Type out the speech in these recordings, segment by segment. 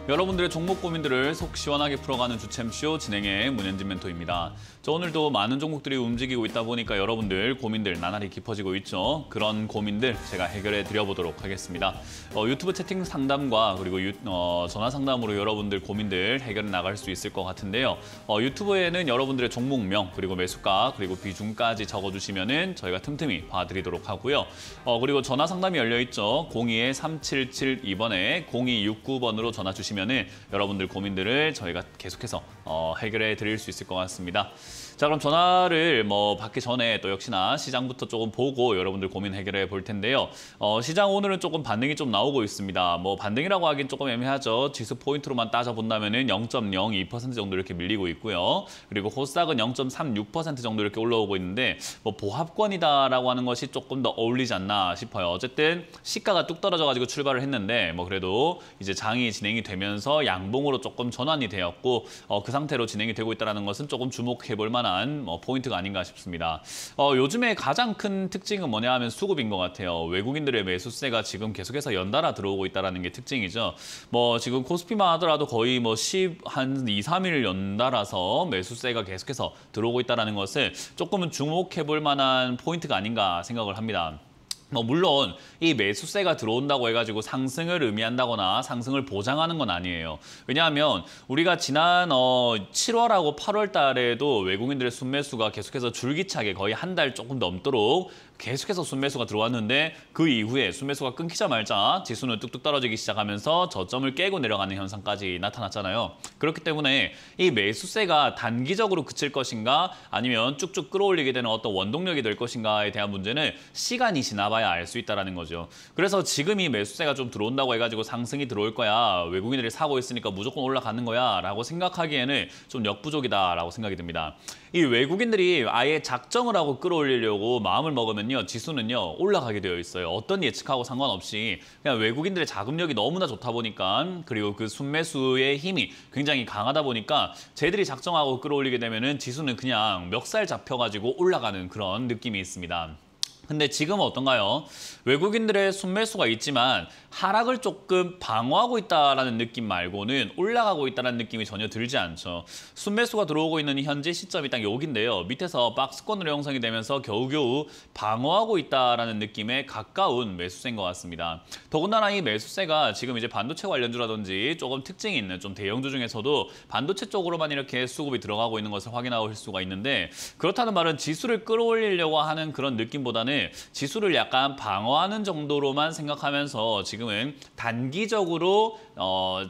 여러분들의 종목 고민들을 속 시원하게 풀어가는 주챔쇼 진행의 문현진 멘토입니다. 오늘도 많은 종목들이 움직이고 있다 보니까 여러분들 고민들 나날이 깊어지고 있죠. 그런 고민들 제가 해결해 드려보도록 하겠습니다. 유튜브 채팅 상담과 그리고 전화 상담으로 여러분들 고민들 해결해 나갈 수 있을 것 같은데요. 유튜브에는 여러분들의 종목명 그리고 매수가 그리고 비중까지 적어주시면은 저희가 틈틈이 봐드리도록 하고요. 그리고 전화 상담이 열려 있죠. 02-3772번에 0269번으로 전화 주시면은 여러분들 고민들을 저희가 계속해서 해결해 드릴 수 있을 것 같습니다. 자, 그럼 전화를 받기 전에 또 역시나 시장부터 조금 보고 여러분들 고민 해결해 볼 텐데요. 시장 오늘은 조금 반등이 좀 나오고 있습니다. 반등이라고 하긴 조금 애매하죠. 지수 포인트로만 따져본다면은 0.02% 정도 이렇게 밀리고 있고요. 그리고 코스닥은 0.36% 정도 이렇게 올라오고 있는데 보합권이다라고 하는 것이 조금 더 어울리지 않나 싶어요. 어쨌든 시가가 뚝 떨어져가지고 출발을 했는데 그래도 이제 장이 진행이 되면서 양봉으로 조금 전환이 되었고 그 상태로 진행이 되고 있다는 것은 조금 주목해 볼 만한 포인트가 아닌가 싶습니다. 요즘에 가장 큰 특징은 뭐냐 하면 수급인 것 같아요. 외국인들의 매수세가 지금 계속해서 연달아 들어오고 있다는 게 특징이죠. 지금 코스피만 하더라도 거의 2, 3일 연달아서 매수세가 계속해서 들어오고 있다는 것을 조금은 주목해 볼 만한 포인트가 아닌가 생각을 합니다. 물론 이 매수세가 들어온다고 해가지고 상승을 의미한다거나 상승을 보장하는 건 아니에요. 왜냐하면 우리가 지난 7월하고 8월 달에도 외국인들의 순매수가 계속해서 줄기차게 거의 한 달 조금 넘도록 계속해서 순매수가 들어왔는데 그 이후에 순매수가 끊기자마자 지수는 뚝뚝 떨어지기 시작하면서 저점을 깨고 내려가는 현상까지 나타났잖아요. 그렇기 때문에 이 매수세가 단기적으로 그칠 것인가 아니면 쭉쭉 끌어올리게 되는 어떤 원동력이 될 것인가에 대한 문제는 시간이 지나봐야 알 수 있다는 거죠. 그래서 지금 이 매수세가 좀 들어온다고 해가지고 상승이 들어올 거야. 외국인들이 사고 있으니까 무조건 올라가는 거야 라고 생각하기에는 좀 역부족이다라고 생각이 듭니다. 이 외국인들이 아예 작정을 하고 끌어올리려고 마음을 먹으면요. 지수는요. 올라가게 되어 있어요. 어떤 예측하고 상관없이 그냥 외국인들의 자금력이 너무나 좋다 보니까 그리고 그 순매수의 힘이 굉장히 강하다 보니까 쟤들이 작정하고 끌어올리게 되면은 지수는 그냥 멱살 잡혀가지고 올라가는 그런 느낌이 있습니다. 근데 지금은 어떤가요? 외국인들의 순매수가 있지만 하락을 조금 방어하고 있다는 느낌 말고는 올라가고 있다는 느낌이 전혀 들지 않죠. 순매수가 들어오고 있는 현재 시점이 딱 여기인데요. 밑에서 박스권으로 형성이 되면서 겨우겨우 방어하고 있다는 느낌에 가까운 매수세인 것 같습니다. 더군다나 이 매수세가 지금 이제 반도체 관련주라든지 조금 특징이 있는 좀 대형주 중에서도 반도체 쪽으로만 이렇게 수급이 들어가고 있는 것을 확인하실 수가 있는데 그렇다는 말은 지수를 끌어올리려고 하는 그런 느낌보다는 지수를 약간 방어하는 정도로만 생각하면서 지금은 단기적으로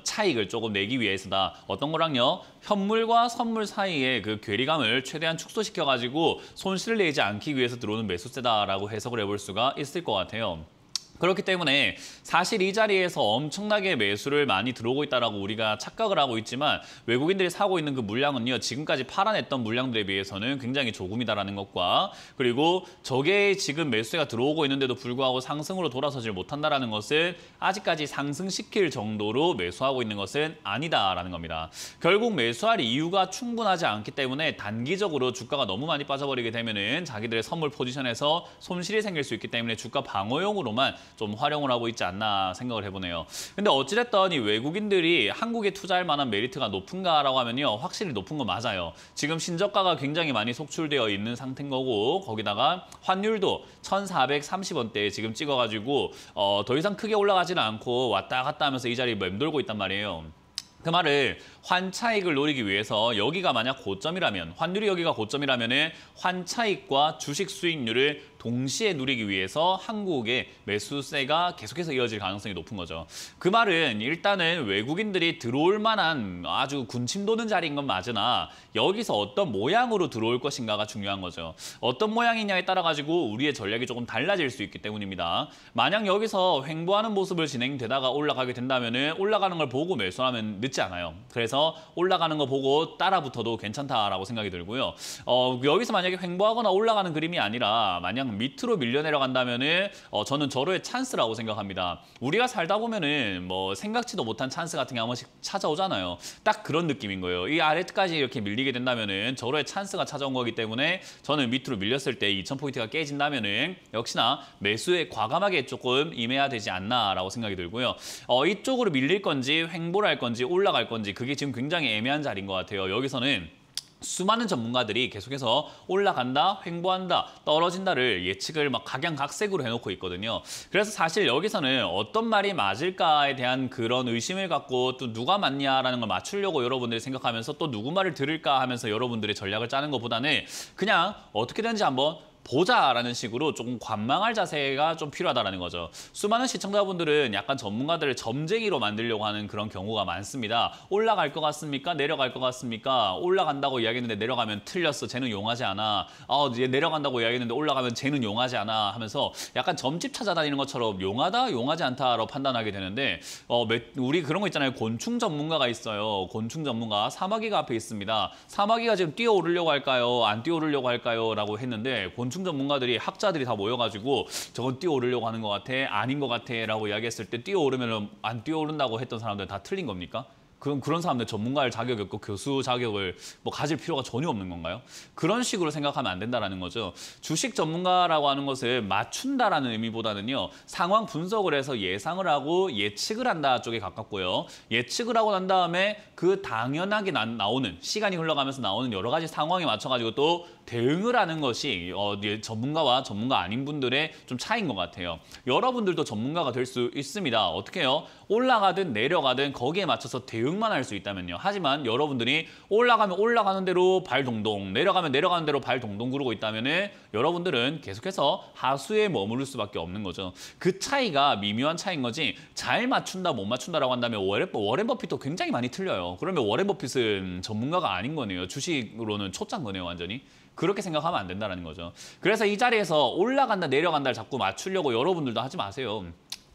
차익을 조금 내기 위해서다. 어떤 거랑요? 현물과 선물 사이의 그 괴리감을 최대한 축소시켜가지고 손실을 내지 않기 위해서 들어오는 매수세다라고 해석을 해볼 수가 있을 것 같아요. 그렇기 때문에 사실 이 자리에서 엄청나게 매수를 많이 들어오고 있다고 우리가 착각을 하고 있지만 외국인들이 사고 있는 그 물량은요. 지금까지 팔아냈던 물량들에 비해서는 굉장히 조금이다라는 것과 그리고 저게 지금 매수세가 들어오고 있는데도 불구하고 상승으로 돌아서질 못한다는 것은 아직까지 상승시킬 정도로 매수하고 있는 것은 아니다라는 겁니다. 결국 매수할 이유가 충분하지 않기 때문에 단기적으로 주가가 너무 많이 빠져버리게 되면은 자기들의 선물 포지션에서 손실이 생길 수 있기 때문에 주가 방어용으로만 좀 활용을 하고 있지 않나 생각을 해보네요. 근데 어찌됐든 이 외국인들이 한국에 투자할 만한 메리트가 높은가라고 하면요. 확실히 높은 거 맞아요. 지금 신저가가 굉장히 많이 속출되어 있는 상태인 거고 거기다가 환율도 1,430원대에 지금 찍어가지고 더 이상 크게 올라가지는 않고 왔다 갔다 하면서 이 자리에 맴돌고 있단 말이에요. 그 말을 환차익을 노리기 위해서 여기가 만약 고점이라면 환율이 여기가 고점이라면 환차익과 주식 수익률을 동시에 누리기 위해서 한국의 매수세가 계속해서 이어질 가능성이 높은 거죠. 그 말은 일단은 외국인들이 들어올 만한 아주 군침 도는 자리인 건 맞으나 여기서 어떤 모양으로 들어올 것인가가 중요한 거죠. 어떤 모양이냐에 따라 가지고 우리의 전략이 조금 달라질 수 있기 때문입니다. 만약 여기서 횡보하는 모습을 진행되다가 올라가게 된다면 올라가는 걸 보고 매수하면 늦지 않아요. 그래서 올라가는 거 보고 따라 붙어도 괜찮다라고 생각이 들고요. 여기서 만약에 횡보하거나 올라가는 그림이 아니라 만약 그냥 밑으로 밀려 내려간다면은 저는 절호의 찬스라고 생각합니다. 우리가 살다 보면은 뭐 생각지도 못한 찬스 같은 게 한 번씩 찾아오잖아요. 딱 그런 느낌인 거예요. 이 아래까지 이렇게 밀리게 된다면은 절호의 찬스가 찾아온 거기 때문에 저는 밑으로 밀렸을 때 2,000포인트가 깨진다면은 역시나 매수에 과감하게 조금 임해야 되지 않나라고 생각이 들고요. 이쪽으로 밀릴 건지 횡보를 할 건지 올라갈 건지 그게 지금 굉장히 애매한 자리인 것 같아요. 여기서는 수많은 전문가들이 계속해서 올라간다, 횡보한다, 떨어진다를 예측을 막 각양각색으로 해놓고 있거든요. 그래서 사실 여기서는 어떤 말이 맞을까에 대한 그런 의심을 갖고 또 누가 맞냐라는 걸 맞추려고 여러분들이 생각하면서 또 누구 말을 들을까 하면서 여러분들이 전략을 짜는 것보다는 그냥 어떻게 되는지 한번 보자라는 식으로 조금 관망할 자세가 좀 필요하다는 거죠. 수많은 시청자분들은 약간 전문가들을 점쟁이로 만들려고 하는 그런 경우가 많습니다. 올라갈 것 같습니까? 내려갈 것 같습니까? 올라간다고 이야기했는데 내려가면 틀렸어. 쟤는 용하지 않아. 얘 내려간다고 이야기했는데 올라가면 쟤는 용하지 않아 하면서 약간 점집 찾아다니는 것처럼 용하다, 용하지 않다로 판단하게 되는데 우리 그런 거 있잖아요. 곤충 전문가가 있어요. 곤충 전문가. 사마귀가 앞에 있습니다. 사마귀가 지금 뛰어오르려고 할까요? 안 뛰어오르려고 할까요? 라고 했는데 곤충 전문가들이 학자들이 다 모여가지고 저건 뛰어오르려고 하는 것 같아, 아닌 것 같아 라고 이야기했을 때 뛰어오르면 안 뛰어오른다고 했던 사람들은 다 틀린 겁니까? 그런 사람들 전문가의 자격이 없고 교수 자격을 뭐 가질 필요가 전혀 없는 건가요? 그런 식으로 생각하면 안 된다는 거죠. 주식 전문가라고 하는 것을 맞춘다라는 의미보다는요. 상황 분석을 해서 예상을 하고 예측을 한다 쪽에 가깝고요. 예측을 하고 난 다음에 그 당연하게 나오는 시간이 흘러가면서 나오는 여러 가지 상황에 맞춰가지고 또 대응을 하는 것이 전문가와 전문가 아닌 분들의 좀 차이인 것 같아요. 여러분들도 전문가가 될 수 있습니다. 어떻게 해요? 올라가든 내려가든 거기에 맞춰서 대응만 할 수 있다면요. 하지만 여러분들이 올라가면 올라가는 대로 발 동동, 내려가면 내려가는 대로 발 동동 구르고 있다면 여러분들은 계속해서 하수에 머무를 수밖에 없는 거죠. 그 차이가 미묘한 차이인 거지 잘 맞춘다 못 맞춘다라고 한다면 워렌 버핏도 굉장히 많이 틀려요. 그러면 워렌 버핏은 전문가가 아닌 거네요. 주식으로는 초짜인 거네요, 완전히. 그렇게 생각하면 안 된다는 거죠. 그래서 이 자리에서 올라간다 내려간다를 자꾸 맞추려고 여러분들도 하지 마세요.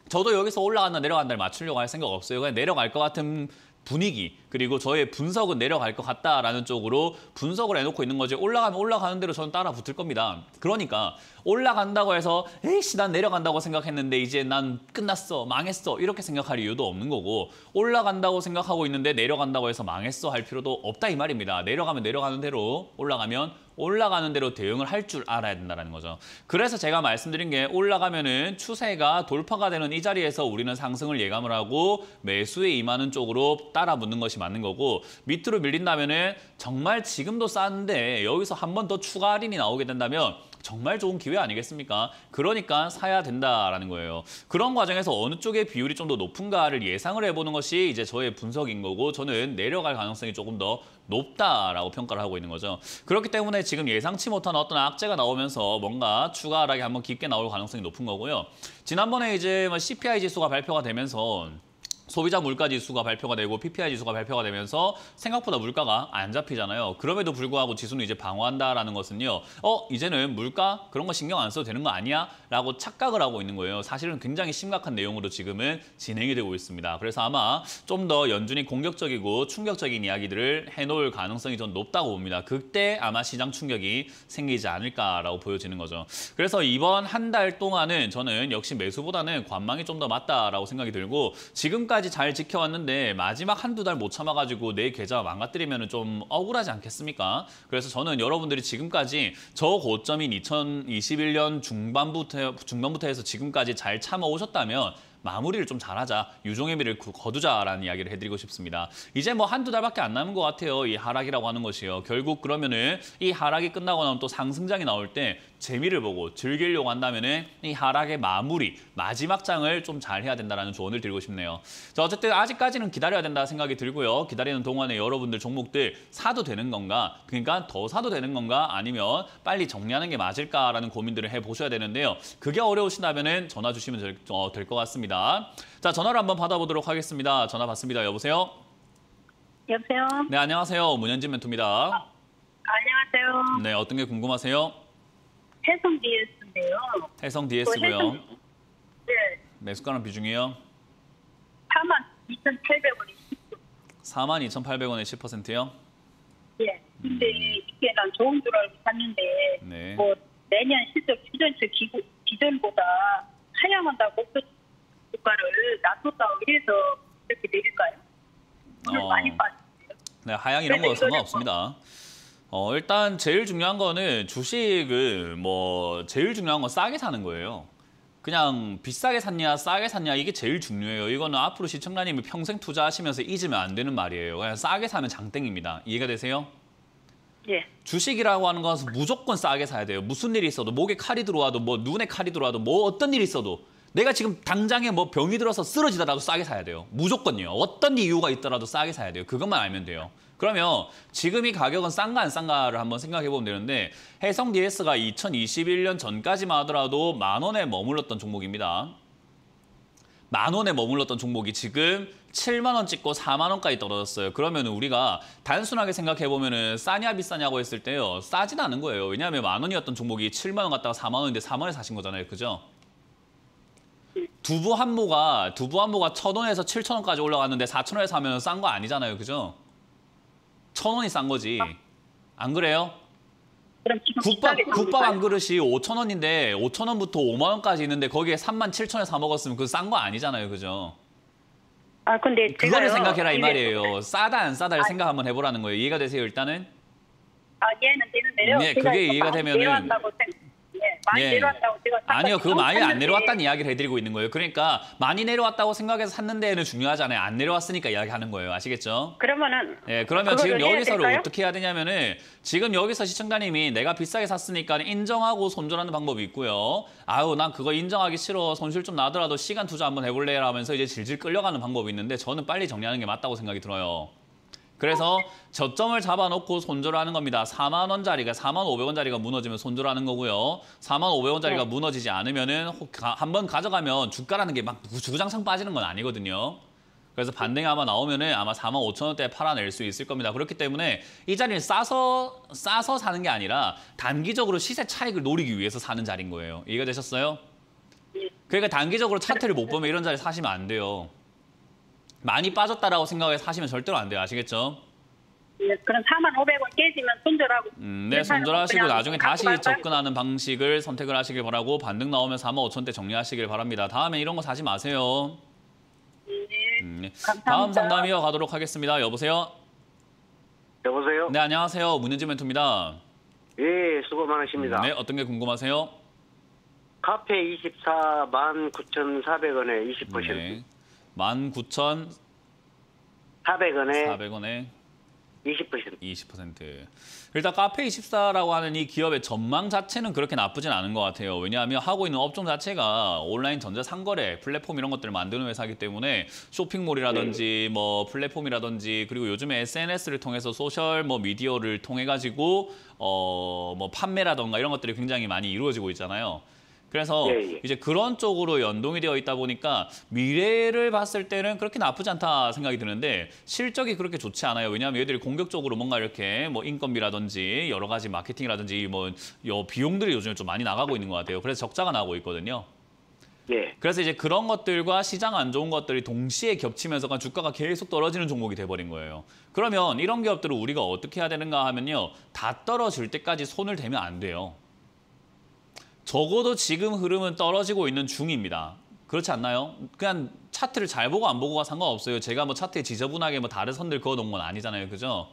저도 여기서 올라간다 내려간다를 맞추려고 할 생각 없어요. 그냥 내려갈 것 같은 분위기 그리고 저의 분석은 내려갈 것 같다라는 쪽으로 분석을 해놓고 있는 거지 올라가면 올라가는 대로 저는 따라 붙을 겁니다. 그러니까 올라간다고 해서 에이씨 난 내려간다고 생각했는데 이제 난 끝났어 망했어 이렇게 생각할 이유도 없는 거고 올라간다고 생각하고 있는데 내려간다고 해서 망했어 할 필요도 없다 이 말입니다. 내려가면 내려가는 대로 올라가면 올라가는 대로 대응을 할 줄 알아야 된다는 거죠. 그래서 제가 말씀드린 게 올라가면은 추세가 돌파가 되는 이 자리에서 우리는 상승을 예감을 하고 매수에 임하는 쪽으로 따라 붙는 것이 맞는 거고 밑으로 밀린다면은 정말 지금도 싼데 여기서 한 번 더 추가 할인이 나오게 된다면 정말 좋은 기회 아니겠습니까? 그러니까 사야 된다라는 거예요. 그런 과정에서 어느 쪽의 비율이 좀 더 높은가를 예상을 해보는 것이 이제 저의 분석인 거고 저는 내려갈 가능성이 조금 더 높다라고 평가를 하고 있는 거죠. 그렇기 때문에 지금 예상치 못한 어떤 악재가 나오면서 뭔가 추가 하락이 한번 깊게 나올 가능성이 높은 거고요. 지난번에 이제 CPI 지수가 발표가 되면서 소비자 물가 지수가 발표가 되고 PPI 지수가 발표가 되면서 생각보다 물가가 안 잡히잖아요. 그럼에도 불구하고 지수는 이제 방어한다라는 것은요. 이제는 물가 그런 거 신경 안 써도 되는 거 아니야? 라고 착각을 하고 있는 거예요. 사실은 굉장히 심각한 내용으로 지금은 진행이 되고 있습니다. 그래서 아마 좀 더 연준이 공격적이고 충격적인 이야기들을 해놓을 가능성이 좀 높다고 봅니다. 그때 아마 시장 충격이 생기지 않을까라고 보여지는 거죠. 그래서 이번 한 달 동안은 저는 역시 매수보다는 관망이 좀 더 맞다라고 생각이 들고 지금까지 잘 지켜왔는데 마지막 한두 달 못 참아가지고 내 계좌 망가뜨리면 좀 억울하지 않겠습니까? 그래서 저는 여러분들이 지금까지 저 고점인 2021년 중반부터 해서 지금까지 잘 참아오셨다면 마무리를 좀 잘하자, 유종의 미를 거두자라는 이야기를 해드리고 싶습니다. 이제 뭐 한두 달밖에 안 남은 것 같아요. 이 하락이라고 하는 것이요. 결국 그러면은 이 하락이 끝나고 나면 또 상승장이 나올 때 재미를 보고 즐기려고 한다면은 이 하락의 마무리, 마지막 장을 좀 잘 해야 된다는 조언을 드리고 싶네요. 자, 어쨌든 아직까지는 기다려야 된다 생각이 들고요. 기다리는 동안에 여러분들 종목들 사도 되는 건가? 그러니까 더 사도 되는 건가? 아니면 빨리 정리하는 게 맞을까라는 고민들을 해보셔야 되는데요. 그게 어려우시다면은 전화 주시면 될 것 같습니다. 자, 전화를 한번 받아보도록 하겠습니다. 전화 받습니다. 여보세요? 여보세요? 네, 안녕하세요. 문현진 멘토입니다. 안녕하세요. 네, 어떤 게 궁금하세요? 해성 DS인데요. 해성 DS고요. 네. 매수가랑 비중이요? 42,800원이 42,800원에 10%요? 예. 근데 이게 난 좋은 줄 알고 샀는데 네. 뭐 내년 실적 기존치 기존보다 하향한다고 주가를 낮췄다고 해서 이렇게 내릴까요? 오늘 많이 빠졌어요. 네, 하향 이런 거 상관없습니다. 일단 제일 중요한 거는 주식을 제일 중요한 건 싸게 사는 거예요. 그냥 비싸게 샀냐 싸게 샀냐 이게 제일 중요해요. 이거는 앞으로 시청자님이 평생 투자하시면서 잊으면 안 되는 말이에요. 그냥 싸게 사면 장땡입니다. 이해가 되세요? 예. 주식이라고 하는 것은 무조건 싸게 사야 돼요. 무슨 일이 있어도 목에 칼이 들어와도 눈에 칼이 들어와도 어떤 일이 있어도 내가 지금 당장에 병이 들어서 쓰러지더라도 싸게 사야 돼요. 무조건요. 어떤 이유가 있더라도 싸게 사야 돼요. 그것만 알면 돼요. 그러면 지금 이 가격은 싼가 안 싼가를 한번 생각해 보면 되는데 해성 DS가 2021년 전까지만 하더라도 10,000원에 머물렀던 종목입니다. 10,000원에 머물렀던 종목이 지금 70,000원 찍고 40,000원까지 떨어졌어요. 그러면 우리가 단순하게 생각해 보면은 싸냐 비싸냐고 했을 때요. 싸진 않은 거예요. 왜냐하면 10,000원이었던 종목이 70,000원 갔다가 40,000원인데 40,000원에 사신 거잖아요. 그죠? 두부 한 모가 1,000원에서 7,000원까지 올라갔는데 4,000원에 사면 싼 거 아니잖아요. 그죠? 1,000원이 싼 거지. 안 그래요? 그럼 지금 국밥 한 그릇이 5,000원인데 5,000원부터 50,000원까지 있는데 거기에 37,000원에 사 먹었으면 그거 싼 거 아니잖아요. 그죠? 근데 그거를 생각해라 이 말이에요. 싸다 안 싸다를 생각 한번 해보라는 거예요. 이해가 되세요 일단은? 이해는 되는데요. 네, 그게 이해가 되면은 많이 내려왔다고 제가 아니요, 그거 많이 안 내려왔다는 이야기를 해드리고 있는 거예요. 그러니까 많이 내려왔다고 생각해서 샀는 데는 중요하잖아요. 안 내려왔으니까 이야기하는 거예요. 아시겠죠? 그러면은 네, 그러면 지금 해야 여기서를 될까요? 어떻게 해야 되냐면은 지금 여기서 시청자님이 내가 비싸게 샀으니까 인정하고 손절하는 방법이 있고요. 아유, 난 그거 인정하기 싫어. 손실 좀 나더라도 시간 투자 한번 해볼래? 라면서 이제 질질 끌려가는 방법이 있는데 저는 빨리 정리하는 게 맞다고 생각이 들어요. 그래서 저점을 잡아놓고 손절하는 겁니다. 40,000원짜리가 45,000원짜리가 무너지면 손절하는 거고요. 45,000원짜리가 무너지지 않으면은 한번 가져가면 주가라는 게 막 주구장창 빠지는 건 아니거든요. 그래서 반등이 아마 나오면은 아마 45,000원대에 팔아낼 수 있을 겁니다. 그렇기 때문에 이 자리를 싸서 사는 게 아니라 단기적으로 시세 차익을 노리기 위해서 사는 자리인 거예요. 이해가 되셨어요? 그러니까 단기적으로 차트를 못 보면 이런 자리 사시면 안 돼요. 많이 빠졌다라고 생각해서 사시면 절대로 안 돼요. 아시겠죠? 예, 그럼 45,000원 깨지면 손절하고. 네, 손절하시고 그냥 나중에 다시 갖고 갈까요? 접근하는 방식을 선택을 하시길 바라고 반등 나오면 45,000원대 정리하시길 바랍니다. 다음에 이런 거 사지 마세요. 네. 감사합니다. 다음 상담 이어가도록 하겠습니다. 여보세요? 여보세요? 네, 안녕하세요. 문현지 멘토입니다. 예, 수고 많으십니다. 네, 어떤 게 궁금하세요? 카페 24 19,400원에 20%. 네. 19,400원에 400원에 20%. 20%. 일단 카페24라고 하는 이 기업의 전망 자체는 그렇게 나쁘진 않은 것 같아요. 왜냐하면 하고 있는 업종 자체가 온라인 전자상거래 플랫폼 이런 것들을 만드는 회사이기 때문에 쇼핑몰이라든지 플랫폼이라든지 그리고 요즘에 SNS를 통해서 소셜 미디어를 통해 가지고 판매라던가 이런 것들이 굉장히 많이 이루어지고 있잖아요. 그래서 이제 그런 쪽으로 연동이 되어 있다 보니까 미래를 봤을 때는 그렇게 나쁘지 않다 생각이 드는데 실적이 그렇게 좋지 않아요. 왜냐하면 얘들이 공격적으로 뭔가 이렇게 인건비라든지 여러 가지 마케팅이라든지 비용들이 요즘에 좀 많이 나가고 있는 것 같아요. 그래서 적자가 나고 있거든요. 예. 그래서 이제 그런 것들과 시장 안 좋은 것들이 동시에 겹치면서 주가가 계속 떨어지는 종목이 돼버린 거예요. 그러면 이런 기업들을 우리가 어떻게 해야 되는가 하면요. 다 떨어질 때까지 손을 대면 안 돼요. 적어도 지금 흐름은 떨어지고 있는 중입니다. 그렇지 않나요? 그냥 차트를 잘 보고 안 보고가 상관없어요. 제가 차트에 지저분하게 다른 선들 그어놓은 건 아니잖아요. 그죠?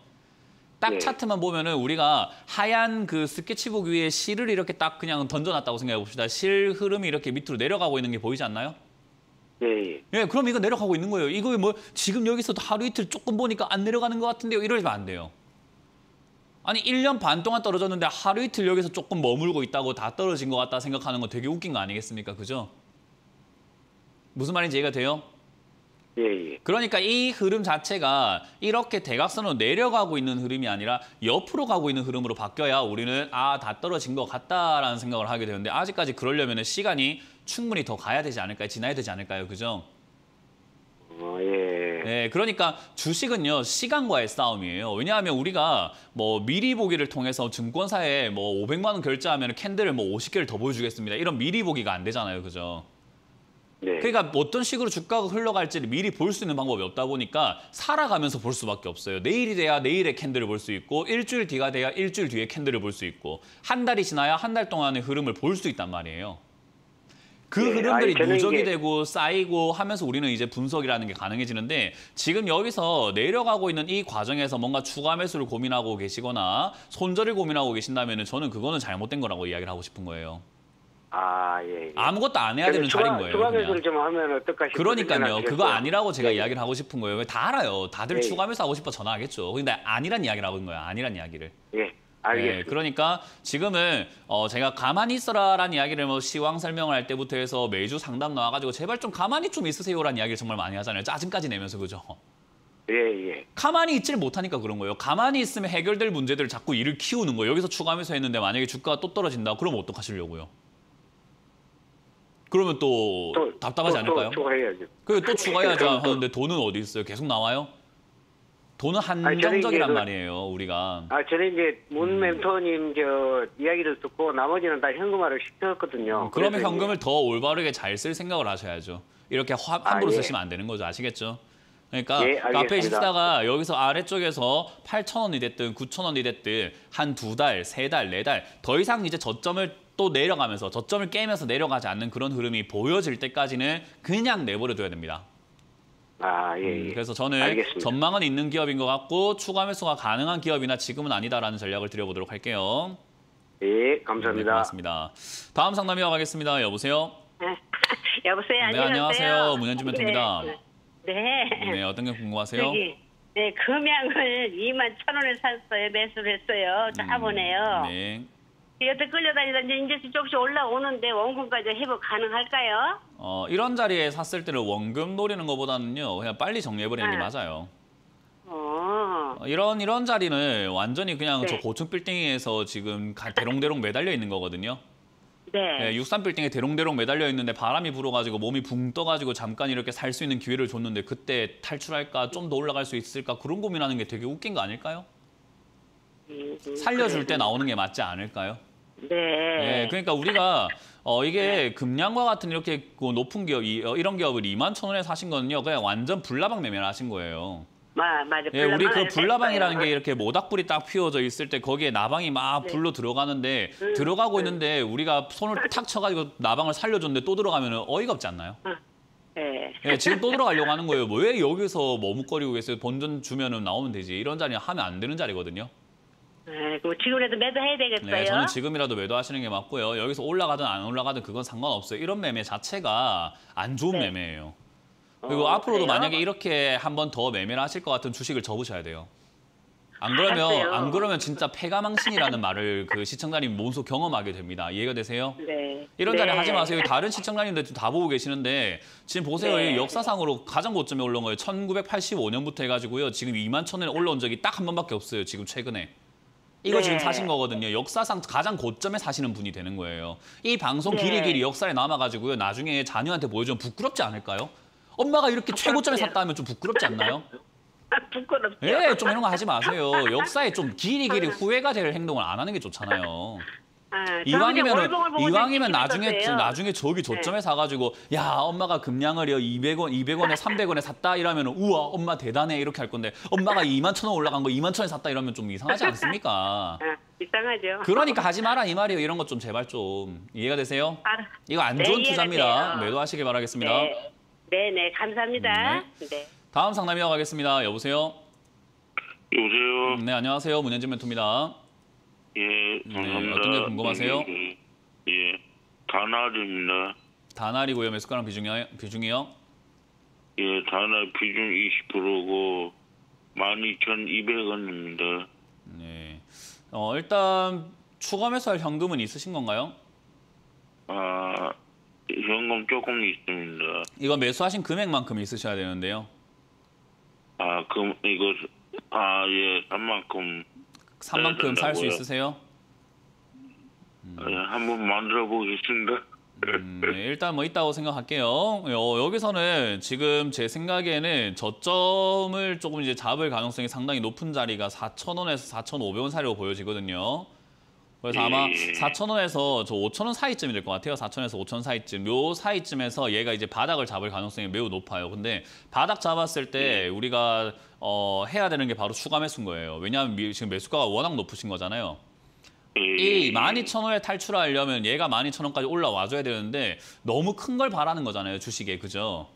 딱 차트만 보면은 우리가 하얀 그 스케치북 위에 실을 이렇게 딱 그냥 던져놨다고 생각해 봅시다. 실 흐름이 이렇게 밑으로 내려가고 있는 게 보이지 않나요? 예. 예, 그럼 이거 내려가고 있는 거예요. 이거 지금 여기서 하루 이틀 조금 보니까 안 내려가는 것 같은데요. 이러면 안 돼요. 아니 1년 반 동안 떨어졌는데 하루 이틀 여기서 조금 머물고 있다고 다 떨어진 것 같다 생각하는 건 되게 웃긴 거 아니겠습니까? 그죠? 무슨 말인지 이해가 돼요? 예. 그러니까 이 흐름 자체가 이렇게 대각선으로 내려가고 있는 흐름이 아니라 옆으로 가고 있는 흐름으로 바뀌어야 우리는 다 떨어진 것 같다라는 생각을 하게 되는데 아직까지 그러려면 시간이 충분히 더 가야 되지 않을까요? 지나야 되지 않을까요? 그죠? 예. 네, 그러니까 주식은요 시간과의 싸움이에요. 왜냐하면 우리가 미리 보기를 통해서 증권사에 500만 원 결제하면 캔들을 50개를 더 보여주겠습니다. 이런 미리 보기가 안 되잖아요, 그죠? 네. 그러니까 어떤 식으로 주가가 흘러갈지를 미리 볼 수 있는 방법이 없다 보니까 살아가면서 볼 수밖에 없어요. 내일이 돼야 내일의 캔들을 볼 수 있고 일주일 뒤가 돼야 일주일 뒤의 캔들을 볼 수 있고 한 달이 지나야 한 달 동안의 흐름을 볼 수 있단 말이에요. 그 네, 흐름들이 저는 누적이 이게 되고 쌓이고 하면서 우리는 이제 분석이라는 게 가능해지는데 지금 여기서 내려가고 있는 이 과정에서 뭔가 추가 매수를 고민하고 계시거나 손절을 고민하고 계신다면 저는 그거는 잘못된 거라고 이야기를 하고 싶은 거예요. 예, 예. 아무것도 안 해야 되는 자리인 거예요. 추가 그냥. 매수를 좀 하면 어떨까 싶어요. 그러니까요. 그거 아니라고 제가 이야기를 하고 싶은 거예요. 다 알아요. 다들 예. 추가 매수 하고 싶어 전화하겠죠. 근데 아니란 이야기를 하고 있는 거예요. 아니란 이야기를. 예, 알겠습니다. 네, 그러니까 지금은 제가 가만히 있어라라는 이야기를 뭐 시황 설명을 할 때부터 해서 매주 상담 나와가지고 제발 좀 가만히 좀 있으세요라는 이야기를 정말 많이 하잖아요. 짜증까지 내면서 그죠? 예. 가만히 있지를 못하니까 그런 거예요. 가만히 있으면 해결될 문제들을 자꾸 일을 키우는 거예요. 여기서 추가 매수했는데 만약에 주가가 또 떨어진다. 그러면 어떡하시려고요? 그러면 또 답답하지 않을까요? 또 추가해야죠. 또 추가해야지 그럼 또- 하는데 돈은 어디 있어요? 계속 나와요? 돈은 저는 한정적이란 이제 말이에요, 우리가. 저는 이제 문 멘토님 이야기를 듣고 나머지는 다 현금화를 시켰거든요. 그러면 그래서 현금을 더 올바르게 잘 쓸 생각을 하셔야죠. 이렇게 함부로 예. 쓰시면 안 되는 거죠. 아시겠죠? 그러니까 예, 카페 알겠습니다. 식사가 여기서 아래쪽에서 8,000원이 됐든 9,000원이 됐든 한 2달, 3달, 4달 더 이상 이제 저점을 또 내려가면서 저점을 깨면서 내려가지 않는 그런 흐름이 보여질 때까지는 그냥 내버려둬야 됩니다. 예. 그래서 저는 알겠습니다. 전망은 있는 기업인 것 같고 추가 매수가 가능한 기업이나 지금은 아니다라는 전략을 드려보도록 할게요. 예, 네, 감사합니다. 고맙습니다. 다음 상담 이어가겠습니다. 여보세요? 여보세요. 네, 안녕하세요. 안녕하세요. 문현주 멘토입니다. 네. 네, 어떤 게 궁금하세요? 네, 금양을 21,000원에 샀어요. 매수를 했어요. 짜보네요. 네. 여태 끌려다니던 이제 조금씩 올라오는데 원금까지 회복 가능할까요? 이런 자리에 샀을 때는 원금 노리는 것보다는요. 그냥 빨리 정리해버리는 게 맞아요. 이런 자리는 완전히 그냥 네. 저 고층 빌딩에서 지금 대롱대롱 매달려 있는 거거든요. 네. 63 빌딩에 대롱대롱 매달려 있는데 바람이 불어가지고 몸이 붕 떠가지고 잠깐 이렇게 살 수 있는 기회를 줬는데 그때 탈출할까 좀 더 올라갈 수 있을까 그런 고민하는 게 되게 웃긴 거 아닐까요? 살려줄 때 나오는 게 맞지 않을까요? 네. 그러니까 우리가 이게 금양과 같은 이렇게 높은 기업, 이런 기업을 21,000원에 사신 거는요, 그냥 완전 불나방 매매를 하신 거예요. 맞아. 예, 우리 그 불나방을 불나방이라는 게 했어요. 이렇게 모닥불이 딱 피워져 있을 때 거기에 나방이 막 불로 들어가는데 들어가고 있는데 우리가 손을 탁 쳐가지고 나방을 살려줬는데 또 들어가면 어이가 없지 않나요? 네. 예, 지금 또 들어가려고 하는 거예요. 뭐 왜 여기서 머뭇거리고 계세요? 본전 주면은 나오면 되지. 이런 자리는 하면 안 되는 자리거든요. 네, 그럼 지금이라도 매도해야 되겠어요? 네, 저는 지금이라도 매도하시는 게 맞고요. 여기서 올라가든 안 올라가든 그건 상관없어요. 이런 매매 자체가 안 좋은 네. 매매예요. 그리고 앞으로도 그래요? 만약에 이렇게 한 번 더 매매를 하실 것 같은 주식을 접으셔야 돼요. 알았어요. 안 그러면 진짜 패가망신이라는 말을 그 시청자님 몸소 경험하게 됩니다. 이해가 되세요? 네. 이런 자리 네. 하지 마세요. 다른 시청자님들 다 보고 계시는데 지금 보세요. 네. 이 역사상으로 가장 고점에 올라온 거예요. 1985년부터 해가지고요. 지금 21,000원에 올라온 적이 딱 한 번밖에 없어요. 지금 최근에. 이거 네. 지금 사신 거거든요. 역사상 가장 고점에 사시는 분이 되는 거예요. 이 방송 네. 길이길이 역사에 남아가지고요. 나중에 자녀한테 보여주면 부끄럽지 않을까요? 엄마가 이렇게 최고점에 샀다 하면 좀 부끄럽지 않나요? 부끄럽죠. 예, 좀 이런 거 하지 마세요. 역사에 좀 길이길이 후회가 될 행동을 안 하는 게 좋잖아요. 이왕이면 나중에 저기 저점에 사가지고 야 엄마가 금양을요 200원에 300원에 샀다 이러면 우와 엄마 대단해 이렇게 할 건데 엄마가 21,000원 올라간 거 21,000원에 샀다 이러면 좀 이상하지 않습니까? 이상하죠. 그러니까 하지 마라 이 말이에요. 이런 것 좀 제발 좀 이해가 되세요? 이거 안 네, 좋은 이해가 투자입니다. 돼요. 매도하시길 바라겠습니다. 네, 감사합니다. 네. 다음 상담 이어가겠습니다. 여보세요? 여보세요. 네, 안녕하세요. 문현진 멘토입니다. 예, 감사합니다. 어떤 게 궁금하세요? 예, 다날입니다. 다날이고요. 매수가랑 비중이요? 예, 다날 비중 20%고 12,200원입니다. 네. 일단 추가 매수할 현금은 있으신 건가요? 현금 조금 있습니다. 이거 매수하신 금액만큼 있으셔야 되는데요. 예, 산 만큼. 3만큼 살 수 된다고요? 있으세요? 예, 한번 만들어 보겠습니다. 네, 일단 뭐 있다고 생각할게요. 여기서는 지금 제 생각에는 저점을 조금 이제 잡을 가능성이 상당히 높은 자리가 4,000원에서 4,500원 사이로 보여지거든요. 그래서 아마 4,000원에서 저 5,000원 사이쯤이 될 것 같아요. 4,000원에서 5,000원 사이쯤. 요 사이쯤에서 얘가 이제 바닥을 잡을 가능성이 매우 높아요. 근데 바닥 잡았을 때 우리가 해야 되는 게 바로 추가 매수인 거예요. 왜냐하면 지금 매수가가 워낙 높으신 거잖아요. 이 12,000원에 탈출하려면 얘가 12,000원까지 올라와줘야 되는데 너무 큰 걸 바라는 거잖아요. 주식에. 그죠?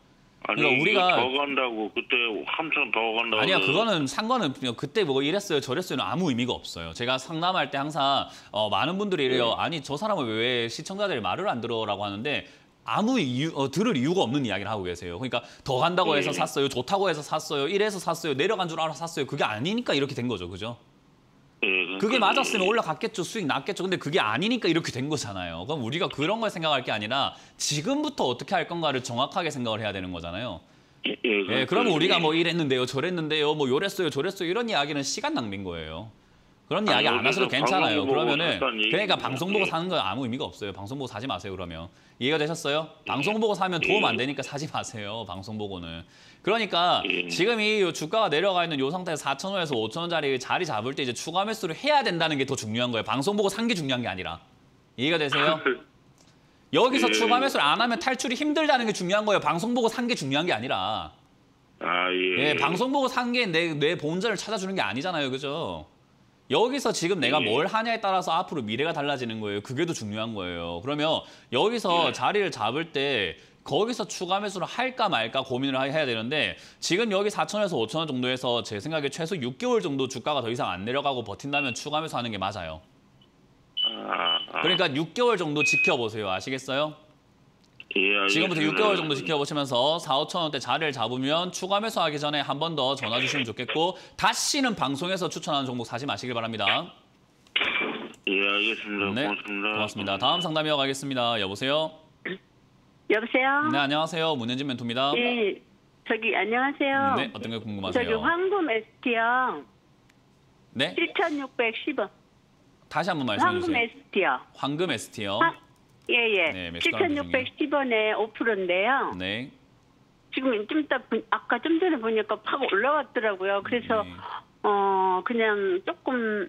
아니, 그러니까 우리가 더 간다고 그때 한참 더 간다고. 아니야, 그거는 상관은 그때 뭐 이랬어요 저랬어요는 아무 의미가 없어요. 제가 상담할 때 항상 많은 분들이 이래요. 아니 저 사람은 왜 시청자들이 말을 안 들어라고 하는데 아무 이유 들을 이유가 없는 이야기를 하고 계세요. 그러니까 더 간다고 해서 샀어요, 좋다고 해서 샀어요, 이래서 샀어요, 내려간 줄 알아서 샀어요. 그게 아니니까 이렇게 된 거죠, 그죠? 그게 맞았으면 올라갔겠죠, 수익 났겠죠. 근데 그게 아니니까 이렇게 된 거잖아요. 그럼 우리가 그런 걸 생각할 게 아니라 지금부터 어떻게 할 건가를 정확하게 생각을 해야 되는 거잖아요. 예, 그러면 우리가 뭐 이랬는데요, 저랬는데요, 뭐 요랬어요, 저랬어요 이런 이야기는 시간 낭비인 거예요. 그런 이야기 안 하셔도 괜찮아요. 그러면은 그러니까 방송 보고 사는 건 아무 의미가 없어요. 방송 보고 사지 마세요. 그러면 이해가 되셨어요? 방송 보고 사면 도움 안 되니까 사지 마세요. 방송 보고는. 그러니까 지금 이 주가가 내려가 있는 이 상태에서 4,000원에서 5,000원짜리 자리 잡을 때 이제 추가 매수를 해야 된다는 게 더 중요한 거예요. 방송 보고 산 게 중요한 게 아니라. 이해가 되세요? 여기서 추가 매수를 안 하면 탈출이 힘들다는 게 중요한 거예요. 방송 보고 산 게 중요한 게 아니라. 예, 방송 보고 산 게 내 본전을 찾아주는 게 아니잖아요. 그죠? 여기서 지금 내가 뭘 하냐에 따라서 앞으로 미래가 달라지는 거예요. 그게 더 중요한 거예요. 그러면 여기서 자리를 잡을 때 거기서 추가 매수를 할까 말까 고민을 해야 되는데 지금 여기 4,000원에서 5,000원 정도에서 제 생각에 최소 6개월 정도 주가가 더 이상 안 내려가고 버틴다면 추가 매수하는 게 맞아요. 그러니까 6개월 정도 지켜보세요. 아시겠어요? 예, 지금부터 6개월 정도 지켜보시면서 4,000~5,000원대 자리를 잡으면 추가 매수하기 전에 한 번 더 전화 주시면 좋겠고 다시는 방송에서 추천하는 종목 사지 마시길 바랍니다. 예, 알겠습니다. 네, 고맙습니다. 고맙습니다. 다음 상담 이어가겠습니다. 여보세요? 여보세요? 네, 안녕하세요. 문현진 멘토입니다. 네, 안녕하세요. 네, 어떤 게 궁금하세요? 저기 황금 ST요. 네? 7,610원. 다시 한번 말씀해 황금 주세요. ST요. 황금 ST요. 예. 네, 매수가 7,610원에 5%인데요. 네. 지금 좀 이따 아까 좀 전에 보니까 팍 올라왔더라고요. 그래서 네. 그냥 조금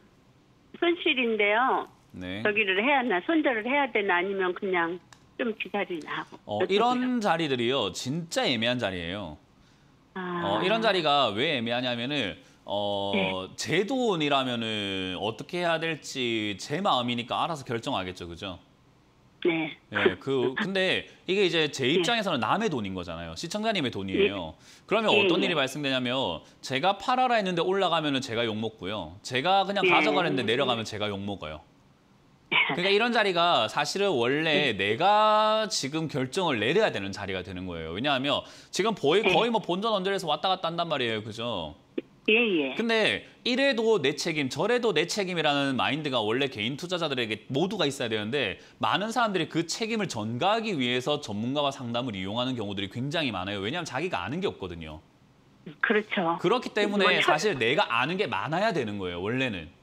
손실인데요. 네. 저기를 해야 하나, 손절을 해야 되나 아니면 그냥 좀 기다리나 하고. 이런 자리들이요. 진짜 애매한 자리예요. 이런 자리가 왜 애매하냐면은 제 돈이라면은 어떻게 해야 될지 제 마음이니까 알아서 결정하겠죠. 그죠? 네. 예, 근데 이게 이제 제 입장에서는 남의 돈인 거잖아요. 시청자님의 돈이에요. 그러면 어떤 일이 발생되냐면 제가 팔아라 했는데 올라가면은 제가 욕 먹고요. 제가 그냥 가져가는데 내려가면 제가 욕 먹어요. 그러니까 이런 자리가 사실은 원래 내가 지금 결정을 내려야 되는 자리가 되는 거예요. 왜냐하면 지금 거의 뭐 본전 언저리에서 왔다 갔다 한단 말이에요. 그죠? 예. 근데 이래도 내 책임, 저래도 내 책임이라는 마인드가 원래 개인 투자자들에게 모두가 있어야 되는데 많은 사람들이 그 책임을 전가하기 위해서 전문가와 상담을 이용하는 경우들이 굉장히 많아요. 왜냐하면 자기가 아는 게 없거든요. 그렇죠. 그렇기 때문에 사실 내가 아는 게 많아야 되는 거예요. 원래는.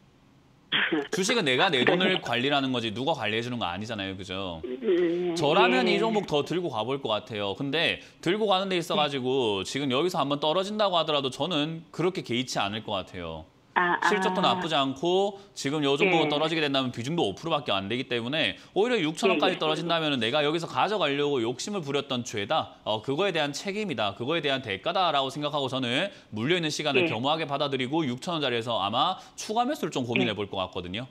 주식은 내가 내 돈을 관리하는 거지 누가 관리해 주는 거 아니잖아요. 그죠? 저라면 이 종목 더 들고 가볼 것 같아요. 근데 들고 가는 데 있어가지고 지금 여기서 한번 떨어진다고 하더라도 저는 그렇게 개의치 않을 것 같아요. 실적도 나쁘지 않고 지금 요 종목은 떨어지게 된다면 비중도 5%밖에 안 되기 때문에 오히려 6,000원까지 떨어진다면 내가 여기서 가져가려고 욕심을 부렸던 죄다. 그거에 대한 책임이다. 그거에 대한 대가다라고 생각하고 저는 물려있는 시간을 겸허하게 받아들이고 6,000원짜리에서 아마 추가 매수를 좀 고민해 볼 것 같거든요.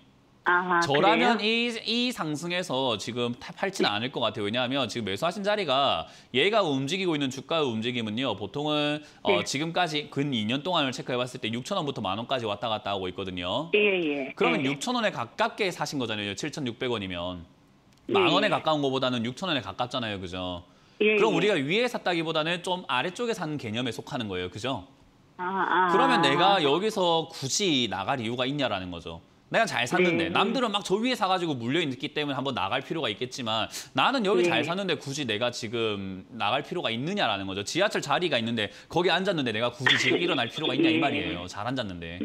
저라면 이 상승에서 지금 팔지는 않을 것 같아요. 왜냐하면 지금 매수하신 자리가 얘가 움직이고 있는 주가의 움직임은요. 보통은 지금까지 근 2년 동안을 체크해봤을 때 6,000원부터 10,000원까지 왔다 갔다 하고 있거든요. 그러면 6,000원에 가깝게 사신 거잖아요. 7,600원이면. 10,000원에 가까운 것보다는 6,000원에 가깝잖아요. 그죠? 그럼 우리가 위에 샀다기보다는 좀 아래쪽에 산 개념에 속하는 거예요. 그죠? 그러면 내가 여기서 굳이 나갈 이유가 있냐라는 거죠. 내가 잘 샀는데 남들은 막 저 위에 사가지고 물려있기 때문에 한번 나갈 필요가 있겠지만 나는 여기 잘 샀는데 굳이 내가 지금 나갈 필요가 있느냐라는 거죠. 지하철 자리가 있는데 거기 앉았는데 내가 굳이 지금 일어날 필요가 있냐 이 말이에요. 잘 앉았는데.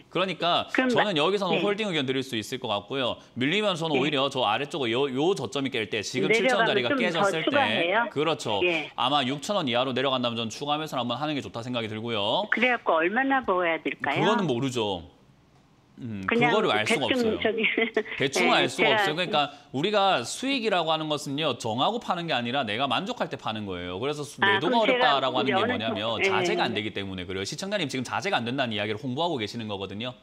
그러니까 저는 여기서는 홀딩 의견 드릴 수 있을 것 같고요. 밀리면 저는 오히려 저 아래쪽을 요 저점이 깰 때 지금 7,000원짜리가 깨졌을 때 그렇죠. 아마 6,000원 이하로 내려간다면 전 추가 매수를 한번 하는 게 좋다 생각이 들고요. 그래갖고 얼마나 보아야 될까요? 그거는 모르죠. 그냥 그거를 알 수가 대충 없어요. 저기 대충 네, 알 수가 제가- 없어요. 그러니까 우리가 수익이라고 하는 것은요. 정하고 파는 게 아니라 내가 만족할 때 파는 거예요. 그래서 매도가 그럼 제가 어렵다라고 하는 게 이제 어느 뭐냐면 정- 자재가 안 예. 되기 때문에 그래요. 시청자님 지금 자재가 안 된다는 이야기를 홍보하고 계시는 거거든요.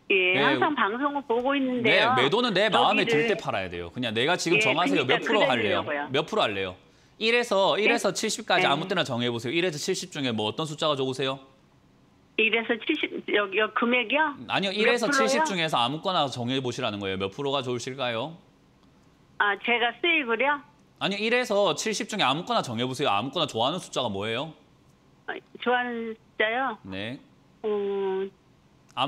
예, 네. 항상 방송을 보고 네, 있는데요. 매도는 내 마음에 들 때 여기를- 팔아야 돼요. 그냥 내가 지금 예, 정하세요. 몇 그러니까 프로 할래요? 그러려고요. 몇 프로 할래요? 1에서 70까지 네. 아무 때나 정해보세요. 1에서 70 중에 뭐 어떤 숫자가 좋으세요? 1에서 70 여기 금액이요? 아니요, 몇 1에서 70 프로요? 중에서 아무거나 정해보시라는 거예요. 몇 프로가 좋으실까요? 아, 제가 수익을요? 아니요, 1에서 70 중에 아무거나 정해보세요. 아무거나 좋아하는 숫자가 뭐예요? 좋아하는 숫자요? 네.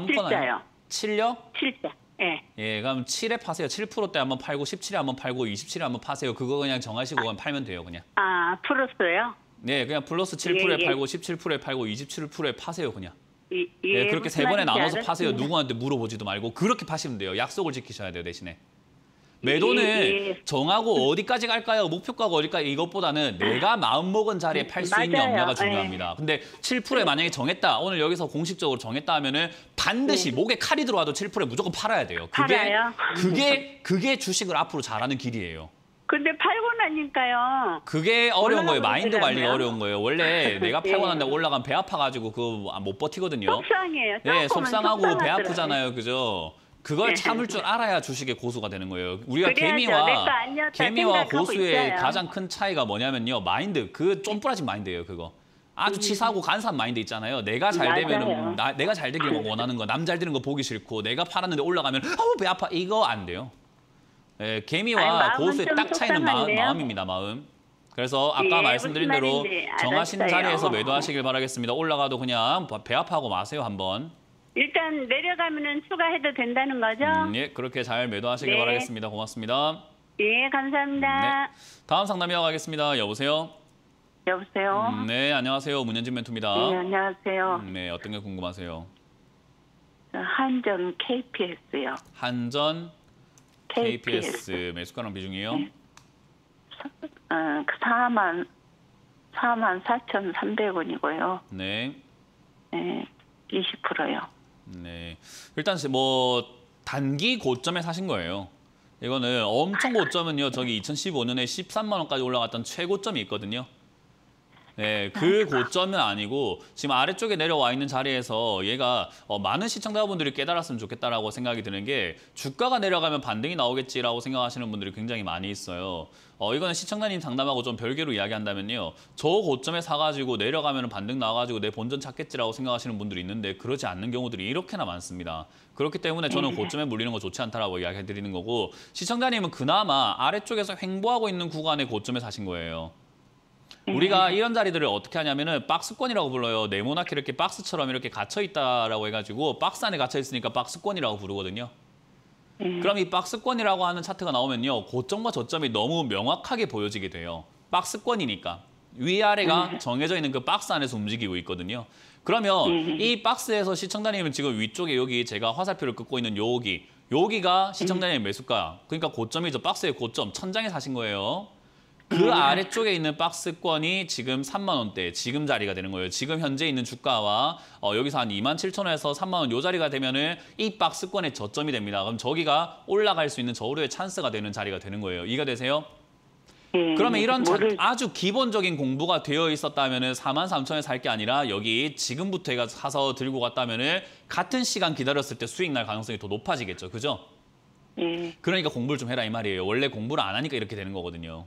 칠자요. 7요? 7자. 예. 예, 그럼 7에 파세요. 7%대 한번 팔고 17에 한번 팔고 27에 한번 파세요. 그거 그냥 정하시고 그냥 팔면 돼요, 그냥. 아, 플러스요? 네, 그냥 플러스 7%에 예. 팔고 17%에 팔고 27%에 파세요, 그냥. 예, 예, 그렇게 무슨 세 번에 말인지 나눠서 파세요. 알았습니다. 누구한테 물어보지도 말고 그렇게 파시면 돼요. 약속을 지키셔야 돼요, 대신에. 매도는 예. 정하고 어디까지 갈까요? 목표가가 어디까지 이것보다는 내가 마음먹은 자리에 팔 수 있는 맞아요. 없냐가 중요합니다. 근데 7%에 만약에 정했다. 오늘 여기서 공식적으로 정했다 하면은 반드시 목에 칼이 들어와도 7%에 무조건 팔아야 돼요. 팔아요? 그게 주식을 앞으로 잘하는 길이에요. 근데 팔고 나니까요. 그게 어려운 거예요. 올라가고 마인드 관리가 있더라고요. 어려운 거예요. 원래 내가 팔고 예. 난다고 올라가면 배 아파가지고 그거 못 버티거든요. 속상해요. 네, 조금은 속상하고 배 속상하더라고요. 아프잖아요, 그죠? 그걸 네. 참을 줄 알아야 주식의 고수가 되는 거예요. 우리가 그래야죠. 내거 아니었다 개미와 생각하고 고수의 있어요. 가장 큰 차이가 뭐냐면요, 마인드, 그 쫌뿌라진 마인드예요, 그거. 아주 치사하고 간사한 마인드 있잖아요. 내가 잘 되면은 맞아요. 내가 잘 되기를 원하는 거, 남 잘 되는 거 보기 싫고, 내가 팔았는데 올라가면 아우 배 아파, 이거 안 돼요. 예, 개미와 아니, 마음은 고수의 좀 딱 차이는 속상한데요. 마음입니다, 마음. 그래서 아까 예, 말씀드린 무슨 대로 말인지 정하신 알았어요. 자리에서 매도하시길 바라겠습니다. 올라가도 그냥 배 아파하고 마세요, 한번. 일단 내려가면은 추가해도 된다는 거죠? 예, 그렇게 잘 매도하시길 네. 바라겠습니다. 고맙습니다. 예, 감사합니다. 다음 상담 이어가겠습니다. 여보세요? 여보세요? 네, 안녕하세요. 문현진 멘토입니다. 네, 안녕하세요. 네, 어떤 게 궁금하세요? 한전 KPS요. 한전 KPS 매수가랑 비중이요? 네. 44,300원이고요. 네. 네, 20%요. 네. 일단 뭐 단기 고점에 사신 거예요. 이거는 엄청 고점은요. 저기 2015년에 13만 원까지 올라갔던 최고점이 있거든요. 네, 그 고점은 아니고 지금 아래쪽에 내려와 있는 자리에서 얘가 많은 시청자분들이 깨달았으면 좋겠다라고 생각이 드는 게 주가가 내려가면 반등이 나오겠지라고 생각하시는 분들이 굉장히 많이 있어요. 이거는 시청자님 상담하고 좀 별개로 이야기한다면요. 저 고점에 사가지고 내려가면 반등 나와가지고 내 본전 찾겠지라고 생각하시는 분들이 있는데 그렇지 않는 경우들이 이렇게나 많습니다. 그렇기 때문에 저는 고점에 물리는 거 좋지 않다라고 이야기해드리는 거고 시청자님은 그나마 아래쪽에서 횡보하고 있는 구간의 고점에 사신 거예요. 우리가 이런 자리들을 어떻게 하냐면은 박스권이라고 불러요. 네모나게 이렇게 박스처럼 이렇게 갇혀 있다라고 해가지고 박스 안에 갇혀 있으니까 박스권이라고 부르거든요. 그럼 이 박스권이라고 하는 차트가 나오면요. 고점과 저점이 너무 명확하게 보여지게 돼요. 박스권이니까. 위아래가 정해져 있는 그 박스 안에서 움직이고 있거든요. 그러면 이 박스에서 시청자님은 지금 위쪽에 여기 제가 화살표를 긋고 있는 여기가 시청자님의 매수가. 그러니까 고점이죠. 박스의 고점. 천장에 사신 거예요. 그 아래쪽에 있는 박스권이 지금 3만 원대, 지금 자리가 되는 거예요. 지금 현재 있는 주가와 여기서 한 27,000원에서 3만 원 요 자리가 되면은 이 박스권의 저점이 됩니다. 그럼 저기가 올라갈 수 있는 저울의 찬스가 되는 자리가 되는 거예요. 이해가 되세요? 그러면 이런 아주 기본적인 공부가 되어 있었다면은 43,000원에 살 게 아니라 여기 지금부터 해가 사서 들고 갔다면은 같은 시간 기다렸을 때 수익 날 가능성이 더 높아지겠죠. 그죠? 그러니까 공부를 좀 해라 이 말이에요. 원래 공부를 안 하니까 이렇게 되는 거거든요.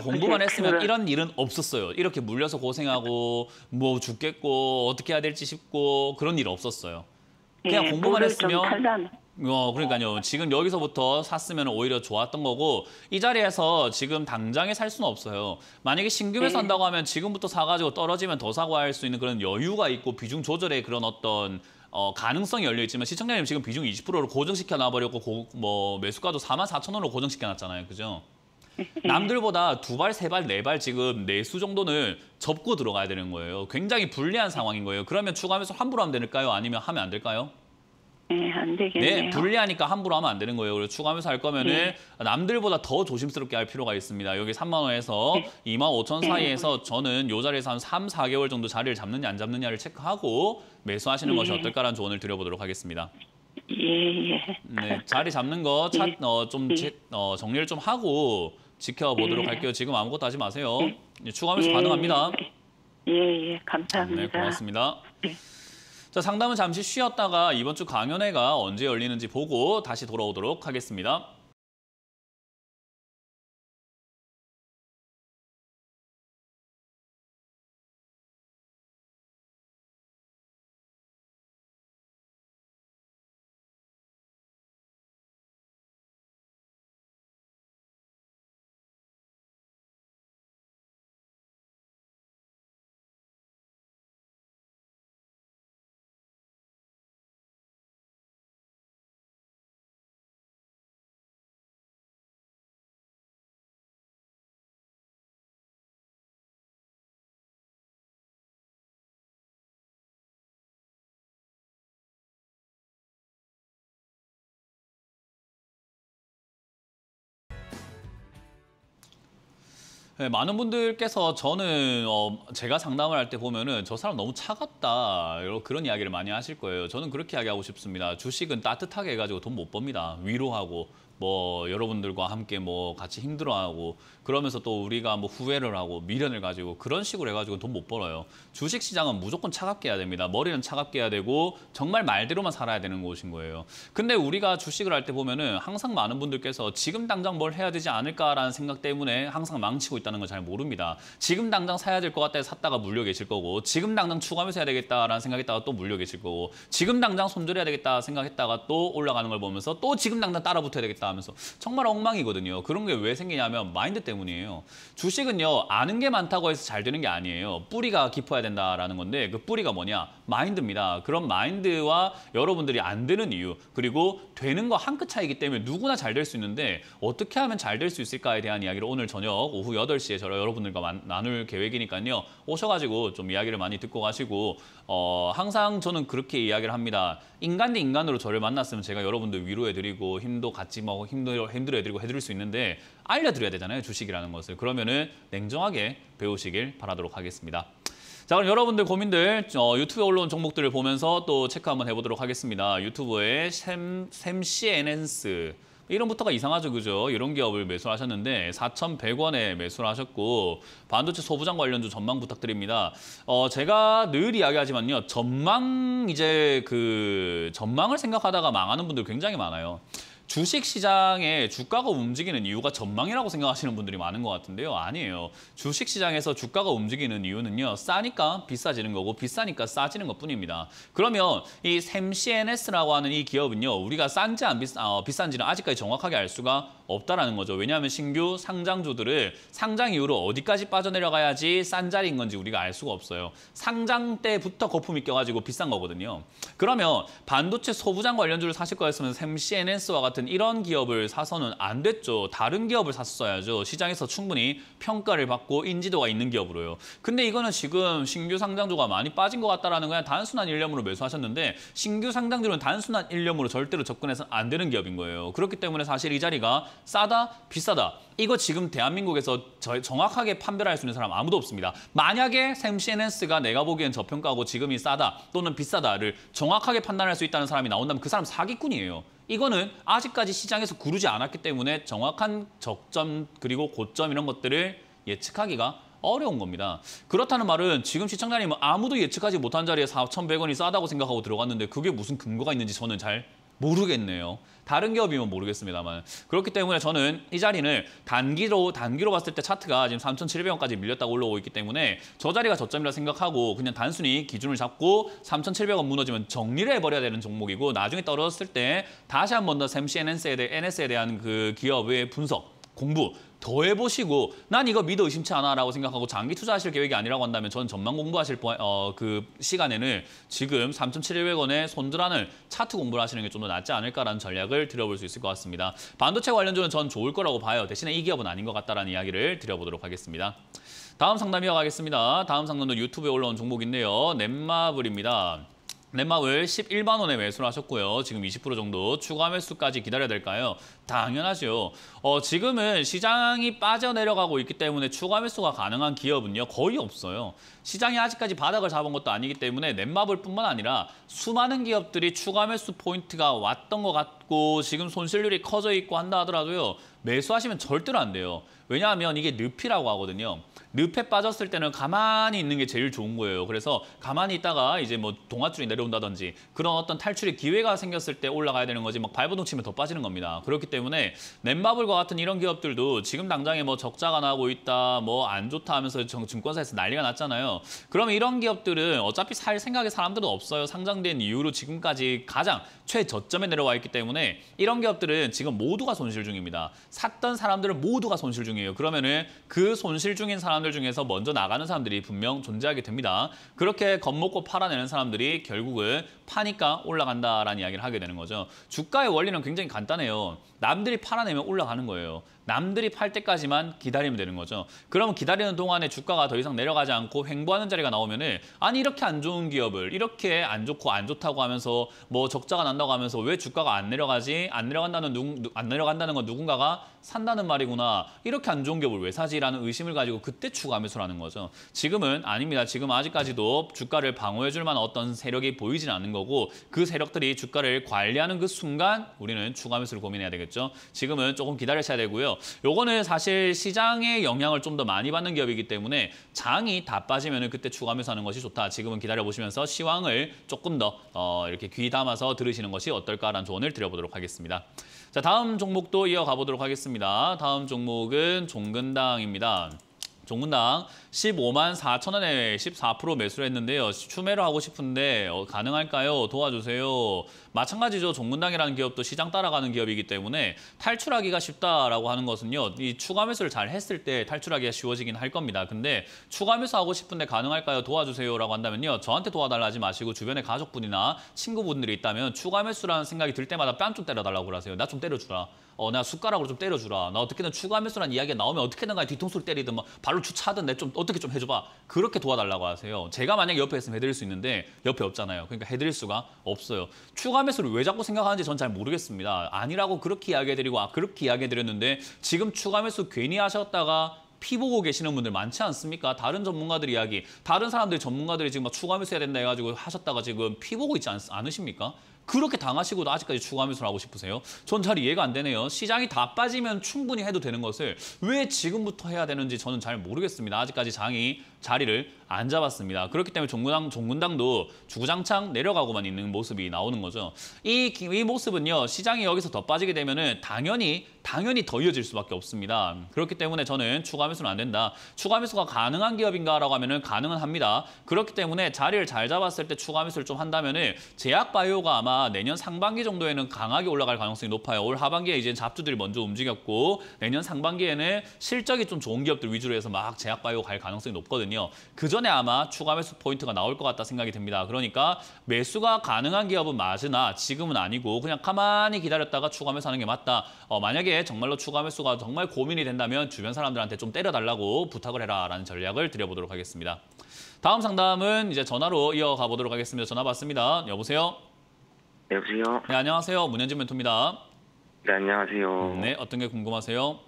공부만 했으면 이런 일은 없었어요. 이렇게 물려서 고생하고 뭐 죽겠고 어떻게 해야 될지 싶고 그런 일 없었어요. 그냥 공부만 했으면 그러니까요. 지금 여기서부터 샀으면 오히려 좋았던 거고 이 자리에서 지금 당장에 살 수는 없어요. 만약에 신규에 산다고 하면 지금부터 사가지고 떨어지면 더 사고 할 수 있는 그런 여유가 있고 비중 조절의 그런 어떤 가능성이 열려 있지만 시청자님 지금 비중 20%로 고정시켜 놔버렸고 뭐 매수가도 44,000원으로 고정시켜 놨잖아요. 그죠? 남들보다 2발, 3발, 4발 지금 내수 정도는 접고 들어가야 되는 거예요. 굉장히 불리한 상황인 거예요. 그러면 추가 매수 함부로 하면 될까요? 아니면 하면 안 될까요? 네, 안 되겠네요. 네, 불리하니까 함부로 하면 안 되는 거예요. 그래서 추가하면서 할 거면은 남들보다 더 조심스럽게 할 필요가 있습니다. 여기 3만 원에서 2만 5천 사이에서 저는 이 자리에서 한 3, 4개월 정도 자리를 잡느냐 안 잡느냐를 체크하고 매수하시는 것이 어떨까라는 조언을 드려보도록 하겠습니다. 예. 네, 자리 잡는 거 정리를 좀 하고 지켜보도록 할게요. 지금 아무것도 하지 마세요. 추가하면서 가능합니다. 예, 감사합니다. 네, 고맙습니다. 네. 자, 상담은 잠시 쉬었다가 이번 주 강연회가 언제 열리는지 보고 다시 돌아오도록 하겠습니다. 네, 많은 분들께서 저는 제가 상담을 할 때 보면은 저 사람 너무 차갑다 그런 이야기를 많이 하실 거예요. 저는 그렇게 이야기하고 싶습니다. 주식은 따뜻하게 해가지고 돈 못 법니다. 위로하고 뭐 여러분들과 함께 뭐 같이 힘들어하고 그러면서 또 우리가 뭐 후회를 하고 미련을 가지고 그런 식으로 해가지고 돈 못 벌어요. 주식 시장은 무조건 차갑게 해야 됩니다. 머리는 차갑게 해야 되고 정말 말대로만 살아야 되는 곳인 거예요. 근데 우리가 주식을 할 때 보면은 항상 많은 분들께서 지금 당장 뭘 해야 되지 않을까라는 생각 때문에 항상 망치고 있다는 걸 잘 모릅니다. 지금 당장 사야 될 것 같다 해서 샀다가 물려 계실 거고 지금 당장 추가하면서 해야 되겠다라는 생각했다가 또 물려 계실 거고 지금 당장 손절해야 되겠다 생각했다가 또 올라가는 걸 보면서 또 지금 당장 따라 붙어야 되겠다 하면서 정말 엉망이거든요. 그런 게 왜 생기냐면 마인드 때문이에요. 주식은요, 아는 게 많다고 해서 잘 되는 게 아니에요. 뿌리가 깊어야 된다라는 건데 그 뿌리가 뭐냐? 마인드입니다. 그런 마인드와 여러분들이 안 되는 이유 그리고 되는 거 한 끗 차이기 때문에 누구나 잘 될 수 있는데 어떻게 하면 잘 될 수 있을까에 대한 이야기를 오늘 저녁 오후 8시에 여러분들과 나눌 계획이니까요. 오셔가지고 좀 이야기를 많이 듣고 가시고 항상 저는 그렇게 이야기를 합니다. 인간 대 인간으로 저를 만났으면 제가 여러분들 위로해드리고 힘도 같이 뭐 힘들어해드리고 해드릴 수 있는데 알려드려야 되잖아요. 주식이라는 것을. 그러면은 냉정하게 배우시길 바라도록 하겠습니다. 자, 그럼 여러분들 고민들 유튜브에 올라온 종목들을 보면서 또 체크 한번 해보도록 하겠습니다. 유튜브에 샘CNS 이름부터가 이상하죠, 그죠? 이런 기업을 매수하셨는데 4,100원에 매수를 하셨고 반도체 소부장 관련주 전망 부탁드립니다. 제가 늘 이야기하지만요, 전망을 생각하다가 망하는 분들 굉장히 많아요. 주식 시장에 주가가 움직이는 이유가 전망이라고 생각하시는 분들이 많은 것 같은데요. 아니에요. 주식 시장에서 주가가 움직이는 이유는요. 싸니까 비싸지는 거고 비싸니까 싸지는 것뿐입니다. 그러면 이 샘CNS라고 하는 이 기업은요. 우리가 싼지 비싼지는 아직까지 정확하게 알 수가 없다라는 거죠. 왜냐하면 신규 상장주들을 상장 이후로 어디까지 빠져내려가야지 싼 자리인 건지 우리가 알 수가 없어요. 상장 때부터 거품이 껴가지고 비싼 거거든요. 그러면 반도체 소부장 관련주를 사실 거였으면 샘CNS와 같은 이런 기업을 사서는 안 됐죠. 다른 기업을 샀어야죠. 시장에서 충분히 평가를 받고 인지도가 있는 기업으로요. 근데 이거는 지금 신규 상장주가 많이 빠진 것 같다라는 그냥 단순한 일념으로 매수하셨는데 신규 상장주는 단순한 일념으로 절대로 접근해서는 안 되는 기업인 거예요. 그렇기 때문에 사실 이 자리가 싸다, 비싸다. 이거 지금 대한민국에서 정확하게 판별할 수 있는 사람 아무도 없습니다. 만약에 샘CNS가 내가 보기엔 저평가고 지금이 싸다 또는 비싸다를 정확하게 판단할 수 있다는 사람이 나온다면 그 사람 사기꾼이에요. 이거는 아직까지 시장에서 구르지 않았기 때문에 정확한 적점 그리고 고점 이런 것들을 예측하기가 어려운 겁니다. 그렇다는 말은 지금 시청자님은 아무도 예측하지 못한 자리에 4,100원이 싸다고 생각하고 들어갔는데 그게 무슨 근거가 있는지 저는 잘 모르겠네요. 다른 기업이면 모르겠습니다만. 그렇기 때문에 저는 이 자리는 단기로 봤을 때 차트가 지금 3,700원까지 밀렸다고 올라오고 있기 때문에 저 자리가 저점이라 생각하고 그냥 단순히 기준을 잡고 3,700원 무너지면 정리를 해버려야 되는 종목이고 나중에 떨어졌을 때 다시 한 번 더 샘CNS에 대한 그 기업의 분석, 공부 더 해보시고 난 이거 믿어 의심치 않아라고 생각하고 장기 투자하실 계획이 아니라고 한다면 저는 전망 공부하실 그 시간에는 지금 3,700원에 손절하는 차트 공부를 하시는 게 좀 더 낫지 않을까라는 전략을 드려볼 수 있을 것 같습니다. 반도체 관련주는 전 좋을 거라고 봐요. 대신에 이 기업은 아닌 것 같다라는 이야기를 드려보도록 하겠습니다. 다음 상담 이어가겠습니다. 다음 상담도 유튜브에 올라온 종목인데요. 넷마블입니다. 넷마블 11만 원에 매수를 하셨고요. 지금 20% 정도 추가 매수까지 기다려야 될까요? 당연하죠. 지금은 시장이 빠져내려가고 있기 때문에 추가 매수가 가능한 기업은요 거의 없어요. 시장이 아직까지 바닥을 잡은 것도 아니기 때문에 넷마블뿐만 아니라 수많은 기업들이 추가 매수 포인트가 왔던 것 같고 지금 손실률이 커져 있고 한다 하더라도요. 매수하시면 절대로 안 돼요. 왜냐하면 이게 늪이라고 하거든요. 늪에 빠졌을 때는 가만히 있는 게 제일 좋은 거예요. 그래서 가만히 있다가 이제 뭐 동아줄이 내려온다든지 그런 어떤 탈출의 기회가 생겼을 때 올라가야 되는 거지 막 발버둥 치면 더 빠지는 겁니다. 그렇기 때문에 넷마블과 같은 이런 기업들도 지금 당장에 뭐 적자가 나고 있다, 뭐 안 좋다 하면서 증권사에서 난리가 났잖아요. 그러면 이런 기업들은 어차피 살 생각에 사람들은 없어요. 상장된 이후로 지금까지 가장 최저점에 내려와 있기 때문에 이런 기업들은 지금 모두가 손실 중입니다. 샀던 사람들은 모두가 손실 중이에요. 그러면은 그 손실 중인 사람들 중에서 먼저 나가는 사람들이 분명 존재하게 됩니다. 그렇게 겁먹고 팔아내는 사람들이 결국은 파니까 올라간다라는 이야기를 하게 되는 거죠. 주가의 원리는 굉장히 간단해요. 남들이 팔아내면 올라가는 거예요. 남들이 팔 때까지만 기다리면 되는 거죠. 그러면 기다리는 동안에 주가가 더 이상 내려가지 않고 횡보하는 자리가 나오면은 아니 이렇게 안 좋은 기업을 이렇게 안 좋고 안 좋다고 하면서 뭐 적자가 난다고 하면서 왜 주가가 안 내려가지? 안 내려간다는 건 누군가가 산다는 말이구나. 이렇게 안 좋은 기업을 왜 사지라는 의심을 가지고 그때 추가 매수를 하는 거죠. 지금은 아닙니다. 지금 아직까지도 주가를 방어해줄 만한 어떤 세력이 보이진 않는 거고 그 세력들이 주가를 관리하는 그 순간 우리는 추가 매수를 고민해야 되겠죠. 지금은 조금 기다리셔야 되고요. 요거는 사실 시장의 영향을 좀 더 많이 받는 기업이기 때문에 장이 다 빠지면 그때 추가 매수하는 것이 좋다. 지금은 기다려보시면서 시황을 조금 더 이렇게 귀 담아서 들으시는 것이 어떨까라는 조언을 드려보도록 하겠습니다. 자, 다음 종목도 이어가 보도록 하겠습니다. 다음 종목은 종근당입니다. 종근당 15만 4천 원에 14% 매수를 했는데요. 추매를 하고 싶은데 가능할까요? 도와주세요. 마찬가지죠. 종근당이라는 기업도 시장 따라가는 기업이기 때문에 탈출하기가 쉽다라고 하는 것은요. 이 추가 매수를 잘 했을 때 탈출하기가 쉬워지긴 할 겁니다. 근데 추가 매수하고 싶은데 가능할까요? 도와주세요라고 한다면요. 저한테 도와달라 하지 마시고 주변에 가족분이나 친구분들이 있다면 추가 매수라는 생각이 들 때마다 뺨 좀 때려달라고 그러세요. 나 좀 때려주라. 나 숟가락으로 좀 때려주라. 나 어떻게든 추가 매수라는 이야기가 나오면 어떻게든 간에 뒤통수를 때리든 뭐 발로 주차하든 내 좀 어떻게 좀 해줘봐. 그렇게 도와달라고 하세요. 제가 만약에 옆에 있으면 해드릴 수 있는데 옆에 없잖아요. 그러니까 해드릴 수가 없어요. 추가 매수를 왜 자꾸 생각하는지 전 잘 모르겠습니다. 아니라고 그렇게 이야기해드리고 그렇게 이야기해드렸는데 지금 추가 매수 괜히 하셨다가 피 보고 계시는 분들 많지 않습니까? 다른 전문가들 이야기, 다른 사람들이 전문가들이 지금 막 추가 매수해야 된다 해가지고 하셨다가 지금 피 보고 있지 않으십니까? 그렇게 당하시고도 아직까지 추가 매수를 하고 싶으세요? 전 잘 이해가 안 되네요. 시장이 다 빠지면 충분히 해도 되는 것을 왜 지금부터 해야 되는지 저는 잘 모르겠습니다. 아직까지 장이 자리를 안 잡았습니다. 그렇기 때문에 종근당도 주구장창 내려가고만 있는 모습이 나오는 거죠. 이 모습은요. 시장이 여기서 더 빠지게 되면은 당연히 더 이어질 수밖에 없습니다. 그렇기 때문에 저는 추가 매수는 안 된다. 추가 매수가 가능한 기업인가라고 하면은 가능은 합니다. 그렇기 때문에 자리를 잘 잡았을 때 추가 매수를 좀 한다면은 제약바이오가 아마 내년 상반기 정도에는 강하게 올라갈 가능성이 높아요. 올 하반기에 이제 잡주들이 먼저 움직였고 내년 상반기에는 실적이 좀 좋은 기업들 위주로 해서 막 제약바이오 갈 가능성이 높거든요. 그 전에 아마 추가 매수 포인트가 나올 것 같다 생각이 듭니다. 그러니까 매수가 가능한 기업은 맞으나 지금은 아니고 그냥 가만히 기다렸다가 추가 매수하는 게 맞다. 만약에 정말로 추가 매수가 정말 고민이 된다면 주변 사람들한테 좀 때려달라고 부탁을 해라라는 전략을 드려보도록 하겠습니다. 다음 상담은 이제 전화로 이어가 보도록 하겠습니다. 전화 받습니다. 여보세요? 네, 여보세요? 네, 안녕하세요. 문현진 멘토입니다. 네, 안녕하세요. 네, 어떤 게 궁금하세요?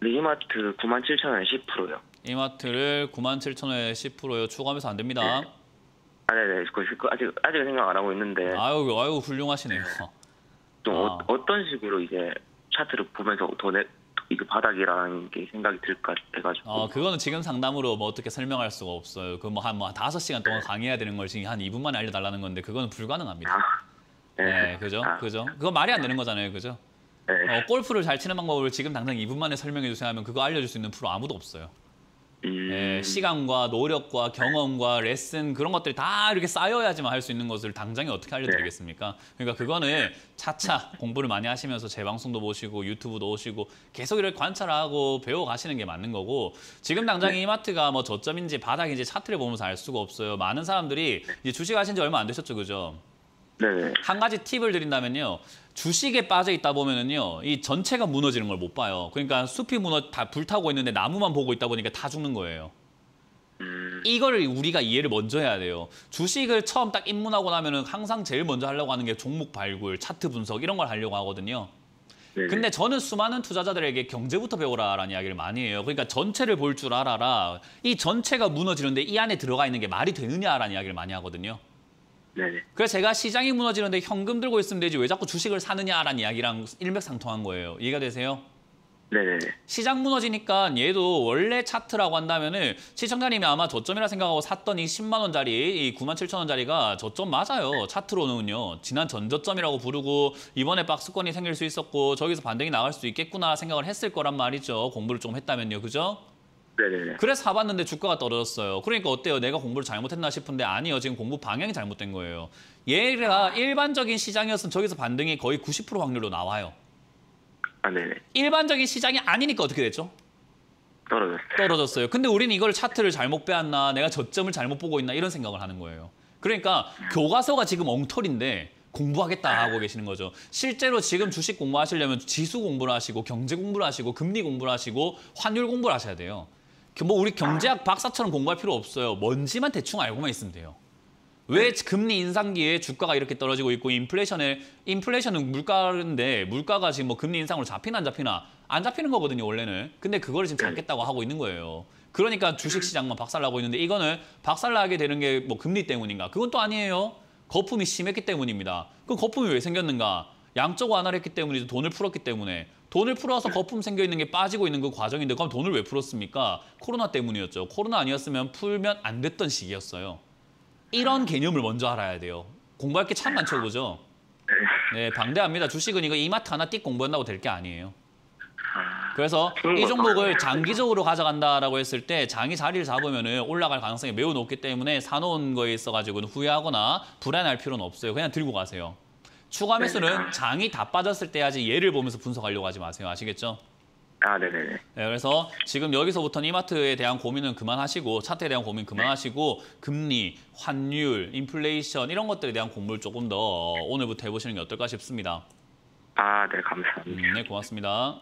네, 이마트 97,000원에 10%요. 이마트를 97,000원에 10%요. 추가하면서 안 됩니다. 네네. 아직 생각 안 하고 있는데. 아유, 훌륭하시네요. 좀 어떤 식으로 이제 차트를 보면서 이게 바닥이라는 게 생각이 들까 해가지고. 그거는 지금 상담으로 뭐 어떻게 설명할 수가 없어요. 그 한 5시간 동안 강의해야 되는 걸 지금 한 2분 만에 알려달라는 건데 그거는 불가능합니다. 네, 그죠? 그거 말이 안 되는 거잖아요. 그죠? 네. 골프를 잘 치는 방법을 지금 당장 2분 만에 설명해 주세요 하면 그거 알려줄 수 있는 프로 아무도 없어요. 시간과 노력과 경험과 레슨 그런 것들이 다 이렇게 쌓여야지만 할 수 있는 것을 당장에 어떻게 알려드리겠습니까? 그러니까 그거는 차차 공부를 많이 하시면서 제 방송도 보시고 유튜브도 오시고 계속 이렇게 관찰하고 배워가시는 게 맞는 거고 지금 당장 이마트가 뭐 저점인지 바닥인지 차트를 보면서 알 수가 없어요. 많은 사람들이 이제 주식하신 지 얼마 안 되셨죠, 그죠? 네. 한 가지 팁을 드린다면요. 주식에 빠져 있다 보면은요, 이 전체가 무너지는 걸 못 봐요. 그러니까 숲이 다 불타고 있는데 나무만 보고 있다 보니까 다 죽는 거예요. 이걸 우리가 이해를 먼저 해야 돼요. 주식을 처음 딱 입문하고 나면은 항상 제일 먼저 하려고 하는 게 종목 발굴, 차트 분석 이런 걸 하려고 하거든요. 네네. 근데 저는 수많은 투자자들에게 경제부터 배워라라는 이야기를 많이 해요. 그러니까 전체를 볼 줄 알아라. 이 전체가 무너지는데 이 안에 들어가 있는 게 말이 되느냐라는 이야기를 많이 하거든요. 네네. 그래서 제가 시장이 무너지는데 현금 들고 있으면 되지 왜 자꾸 주식을 사느냐라는 이야기랑 일맥상통한 거예요. 이해가 되세요? 네네. 시장 무너지니까 얘도 원래 차트라고 한다면은 시청자님이 아마 저점이라 생각하고 샀던 이 10만 원짜리, 이 97,000원짜리가 저점 맞아요. 차트로는요. 지난 전저점이라고 부르고 이번에 박스권이 생길 수 있었고 저기서 반등이 나갈 수 있겠구나 생각을 했을 거란 말이죠. 공부를 좀 했다면요. 그죠? 네네네. 그래서 사봤는데 주가가 떨어졌어요. 그러니까 어때요? 내가 공부를 잘못했나 싶은데 아니요. 지금 공부 방향이 잘못된 거예요. 얘가 일반적인 시장이었으면 저기서 반등이 거의 90% 확률로 나와요. 아, 네네. 일반적인 시장이 아니니까 어떻게 됐죠? 떨어졌어요. 떨어졌어요. 근데 우리는 이걸 차트를 잘못 빼왔나, 내가 저점을 잘못 보고 있나 이런 생각을 하는 거예요. 그러니까 교과서가 지금 엉터리인데 공부하겠다 하고 계시는 거죠. 실제로 지금 주식 공부하시려면 지수 공부를 하시고 경제 공부를 하시고 금리 공부를 하시고 환율 공부를 하셔야 돼요. 뭐 우리 경제학 박사처럼 공부할 필요 없어요. 뭔지만 대충 알고만 있으면 돼요. 왜 금리 인상기에 주가가 이렇게 떨어지고 있고 인플레이션은 물가인데 물가가 지금 뭐 금리 인상으로 잡히나 안 잡히나 안 잡히는 거거든요 원래는. 근데 그걸 지금 잡겠다고 하고 있는 거예요. 그러니까 주식시장만 박살나고 있는데 이거는 박살나게 되는 게 뭐 금리 때문인가? 그건 또 아니에요. 거품이 심했기 때문입니다. 그 거품이 왜 생겼는가? 양적 완화를 했기 때문이죠. 돈을 풀었기 때문에. 돈을 풀어서 거품 생겨 있는 게 빠지고 있는 그 과정인데 그럼 돈을 왜 풀었습니까? 코로나 때문이었죠. 코로나 아니었으면 풀면 안 됐던 시기였어요. 이런 개념을 먼저 알아야 돼요. 공부할 게 참 많죠, 그죠? 네, 방대합니다. 주식은 이거 이마트 하나 띡 공부한다고 될 게 아니에요. 그래서 이 종목을 장기적으로 가져간다라고 했을 때 장이 자리를 잡으면 올라갈 가능성이 매우 높기 때문에 사놓은 거에 있어가지고는 후회하거나 불안할 필요는 없어요. 그냥 들고 가세요. 추가 매수는 장이 다 빠졌을 때 해야지 얘를 보면서 분석하려고 하지 마세요. 아시겠죠? 아, 네네네. 네, 그래서 지금 여기서부터는 이마트에 대한 고민은 그만하시고 차트에 대한 고민 그만하시고 금리, 환율, 인플레이션 이런 것들에 대한 공부를 조금 더 오늘부터 해보시는 게 어떨까 싶습니다. 아, 네, 감사합니다. 네, 고맙습니다.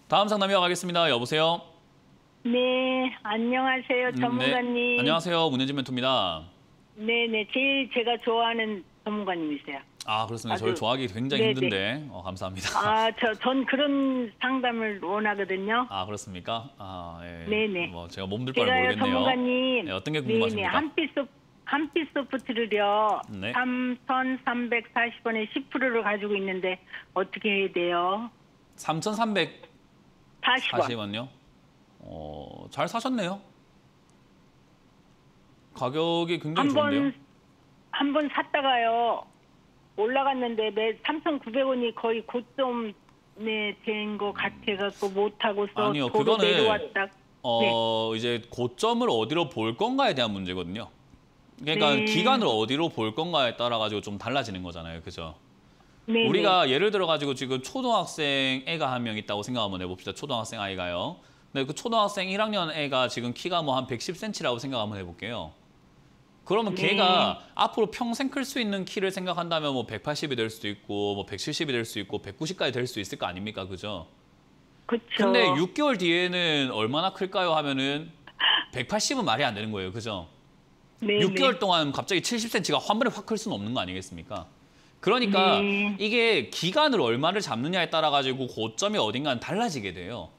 다음 상담 이어가겠습니다. 여보세요? 네, 안녕하세요, 전문가님. 네, 안녕하세요. 문현진 멘토입니다. 네네, 제일 제가 좋아하는 전문가님이세요. 아, 그렇습니다. 저를 좋아하기 굉장히 네네. 힘든데 감사합니다. 아, 전 그런 상담을 원하거든요. 아, 그렇습니까? 아, 예. 네네. 뭐 제가 몸둘 바를 제가요, 모르겠네요. 전문가님. 네, 어떤 게 궁금하십니까? 한빛소프트를요, 네. 3,340원에 10%를 가지고 있는데 어떻게 해야 돼요? 3,340원요? 40원. 잘 사셨네요. 가격이 굉장히 좋은데요. 한 번 샀다가요, 올라갔는데 3,900원이 거의 고점에 된 것 같아갖고 못하고서 아니요, 도로 그거는 내려왔다. 이제 고점을 어디로 볼 건가에 대한 문제거든요. 그러니까 네. 기간을 어디로 볼 건가에 따라 가지고 좀 달라지는 거잖아요. 그죠? 네네. 우리가 예를 들어 가지고 지금 초등학생 애가 한 명 있다고 생각 한번 해봅시다. 초등학생 아이가요. 근데 그 초등학생 1학년 애가 지금 키가 뭐 한 110cm라고 생각 한번 해볼게요. 그러면 네. 걔가 앞으로 평생 클 수 있는 키를 생각한다면 뭐 180이 될 수도 있고 뭐 170이 될 수 있고 190까지 될 수 있을 거 아닙니까? 그죠? 그쵸. 근데 6개월 뒤에는 얼마나 클까요? 하면은 180은 말이 안 되는 거예요. 그죠? 네네. 6개월 동안 갑자기 70cm가 한 번에 확 클 수는 없는 거 아니겠습니까? 그러니까 네. 이게 기간을 얼마를 잡느냐에 따라 가지고 고점이 어딘가는 달라지게 돼요.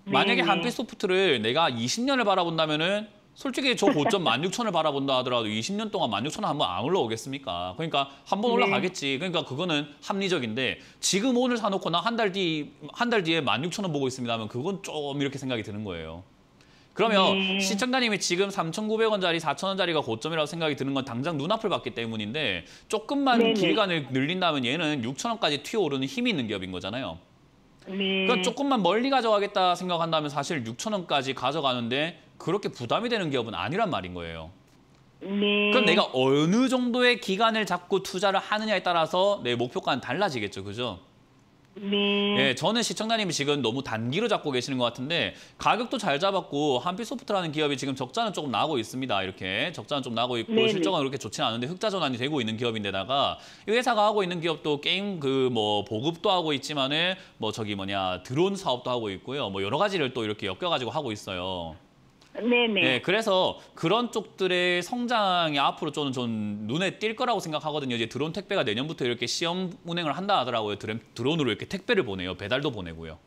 만약에 네네. 한빛소프트를 내가 20년을 바라본다면은 솔직히 저 고점 16,000을 바라본다 하더라도 20년 동안 16,000원 한번 안 올라오겠습니까? 그러니까 한 번 네. 올라가겠지. 그러니까 그거는 합리적인데 지금 오늘 사놓고 나 한 달 뒤에 16,000원 보고 있습니다 하면 그건 좀 이렇게 생각이 드는 거예요. 그러면 네. 시청자님이 지금 3,900원짜리, 4,000원짜리가 고점이라고 생각이 드는 건 당장 눈앞을 봤기 때문인데 조금만 네네. 기간을 늘린다면 얘는 6,000원까지 튀어오르는 힘이 있는 기업인 거잖아요. 네. 그러니까 조금만 멀리 가져가겠다 생각한다면 사실 6,000원까지 가져가는데 그렇게 부담이 되는 기업은 아니란 말인 거예요. 네. 그럼 내가 어느 정도의 기간을 잡고 투자를 하느냐에 따라서 내 목표가는 달라지겠죠. 그죠? 네. 예, 저는 시청자님이 지금 너무 단기로 잡고 계시는 것 같은데 가격도 잘 잡았고 한빛소프트라는 기업이 지금 적자는 조금 나고 있습니다. 이렇게 적자는 좀 나고 있고 네네. 실적은 그렇게 좋지는 않은데 흑자 전환이 되고 있는 기업인데다가 이 회사가 하고 있는 기업도 게임 그 뭐 보급도 하고 있지만은 뭐 저기 뭐냐 드론 사업도 하고 있고요. 뭐 여러 가지를 또 이렇게 엮여가지고 하고 있어요. 네네. 네, 그래서 그런 쪽들의 성장이 앞으로 좀 눈에 띌 거라고 생각하거든요. 이제 드론 택배가 내년부터 이렇게 시험 운행을 한다 하더라고요. 드론으로 이렇게 택배를 보내요. 배달도 보내고요.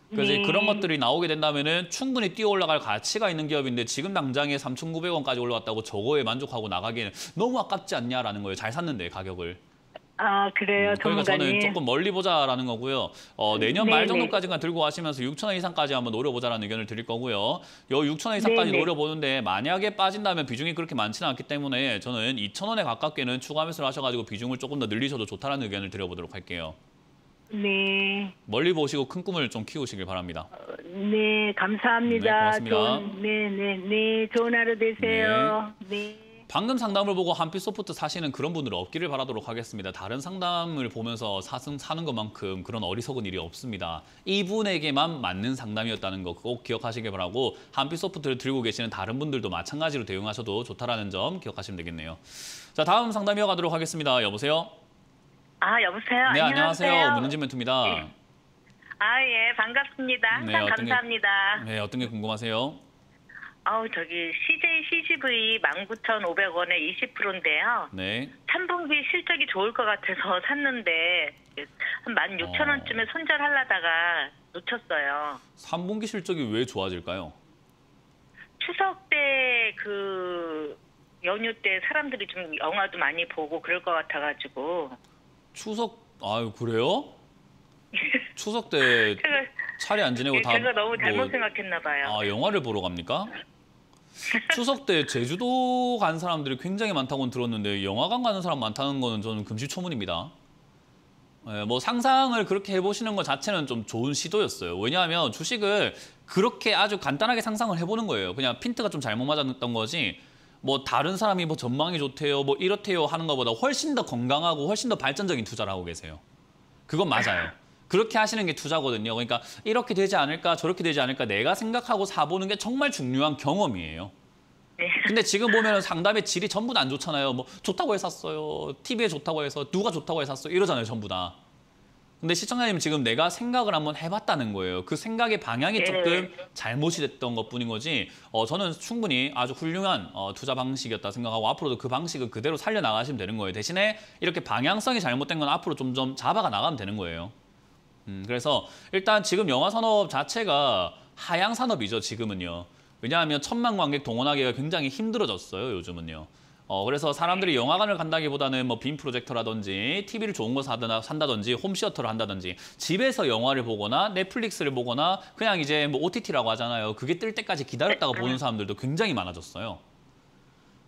그래서 네. 그런 것들이 나오게 된다면은 충분히 뛰어 올라갈 가치가 있는 기업인데 지금 당장에 3,900원까지 올라왔다고 저거에 만족하고 나가기에는 너무 아깝지 않냐라는 거예요. 잘 샀는데 가격을. 아, 그래요, 그러니까 전문가님. 저는 조금 멀리 보자라는 거고요. 내년 말 네네. 정도까지만 들고 가시면서 6,000원 이상까지 한번 노려보자라는 의견을 드릴 거고요. 요 6,000원 이상까지 네네. 노려보는데 만약에 빠진다면 비중이 그렇게 많지는 않기 때문에 저는 2,000원에 가깝게는 추가 매수를 하셔가지고 비중을 조금 더 늘리셔도 좋다는 의견을 드려보도록 할게요. 네. 멀리 보시고 큰 꿈을 좀 키우시길 바랍니다. 네, 감사합니다. 네, 고맙습니다. 네, 좋은 하루 되세요. 네. 방금 상담을 보고 한빛소프트 사시는 그런 분들은 없기를 바라도록 하겠습니다. 다른 상담을 보면서 사는 것만큼 그런 어리석은 일이 없습니다. 이분에게만 맞는 상담이었다는 거 꼭 기억하시길 바라고 한빛소프트를 들고 계시는 다른 분들도 마찬가지로 대응하셔도 좋다라는 점 기억하시면 되겠네요. 자, 다음 상담 이어가도록 하겠습니다. 여보세요? 아, 여보세요? 네, 안녕하세요. 문은진 멘토입니다. 아, 예, 반갑습니다. 항상 감사합니다. 네, 어떤 게 궁금하세요? 저기 CJ CGV 19,500원에 20%인데요. 네. 3분기 실적이 좋을 것 같아서 샀는데 한 16,000원쯤에 손절하려다가 놓쳤어요. 3분기 실적이 왜 좋아질까요? 추석 때 그 연휴 때 사람들이 좀 영화도 많이 보고 그럴 것 같아가지고. 아유, 그래요? 추석 때 제가, 차례 안 지내고 다 제가 너무 잘못 생각했나 봐요. 아, 영화를 보러 갑니까? 추석 때 제주도 간 사람들이 굉장히 많다고는 들었는데 영화관 가는 사람 많다는 거는 저는 금시초문입니다. 뭐 상상을 그렇게 해보시는 것 자체는 좀 좋은 시도였어요. 왜냐하면 주식을 그렇게 아주 간단하게 상상을 해보는 거예요. 그냥 핀트가 좀 잘못 맞았던 거지. 뭐 다른 사람이 뭐 전망이 좋대요, 뭐 이렇대요 하는 것보다 훨씬 더 건강하고 훨씬 더 발전적인 투자를 하고 계세요. 그건 맞아요. 그렇게 하시는 게 투자거든요. 그러니까 이렇게 되지 않을까 저렇게 되지 않을까 내가 생각하고 사보는 게 정말 중요한 경험이에요. 근데 지금 보면 상담의 질이 전부 다 안 좋잖아요. 뭐 좋다고 해서 샀어요. TV에 좋다고 해서 누가 좋다고 해서 샀어요. 이러잖아요, 전부 다. 근데 시청자님 지금 내가 생각을 한번 해봤다는 거예요. 그 생각의 방향이 조금 잘못이 됐던 것뿐인 거지. 저는 충분히 아주 훌륭한 투자 방식이었다 생각하고 앞으로도 그 방식을 그대로 살려나가시면 되는 거예요. 대신에 이렇게 방향성이 잘못된 건 앞으로 좀 잡아가 나가면 되는 거예요. 그래서 일단 지금 영화 산업 자체가 하향 산업이죠, 지금은요. 왜냐하면 천만 관객 동원하기가 굉장히 힘들어졌어요, 요즘은요. 그래서 사람들이 영화관을 간다기보다는 뭐 빔 프로젝터라든지 TV를 좋은 거 산다든지 홈시어터를 한다든지 집에서 영화를 보거나 넷플릭스를 보거나 그냥 이제 뭐 OTT라고 하잖아요. 그게 뜰 때까지 기다렸다가 보는 사람들도 굉장히 많아졌어요.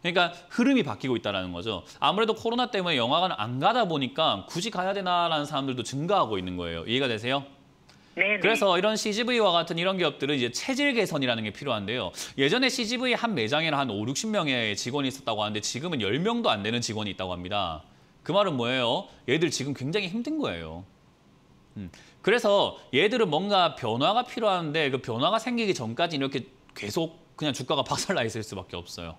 그러니까 흐름이 바뀌고 있다는 거죠. 아무래도 코로나 때문에 영화관을 안 가다 보니까 굳이 가야 되나라는 사람들도 증가하고 있는 거예요. 이해가 되세요? 네네. 그래서 이런 CGV와 같은 이런 기업들은 이제 체질 개선이라는 게 필요한데요. 예전에 CGV 한 매장에는 한 5, 60명의 직원이 있었다고 하는데 지금은 10명도 안 되는 직원이 있다고 합니다. 그 말은 뭐예요? 얘들 지금 굉장히 힘든 거예요. 그래서 얘들은 뭔가 변화가 필요한데 그 변화가 생기기 전까지 이렇게 계속 그냥 주가가 박살나 있을 수밖에 없어요.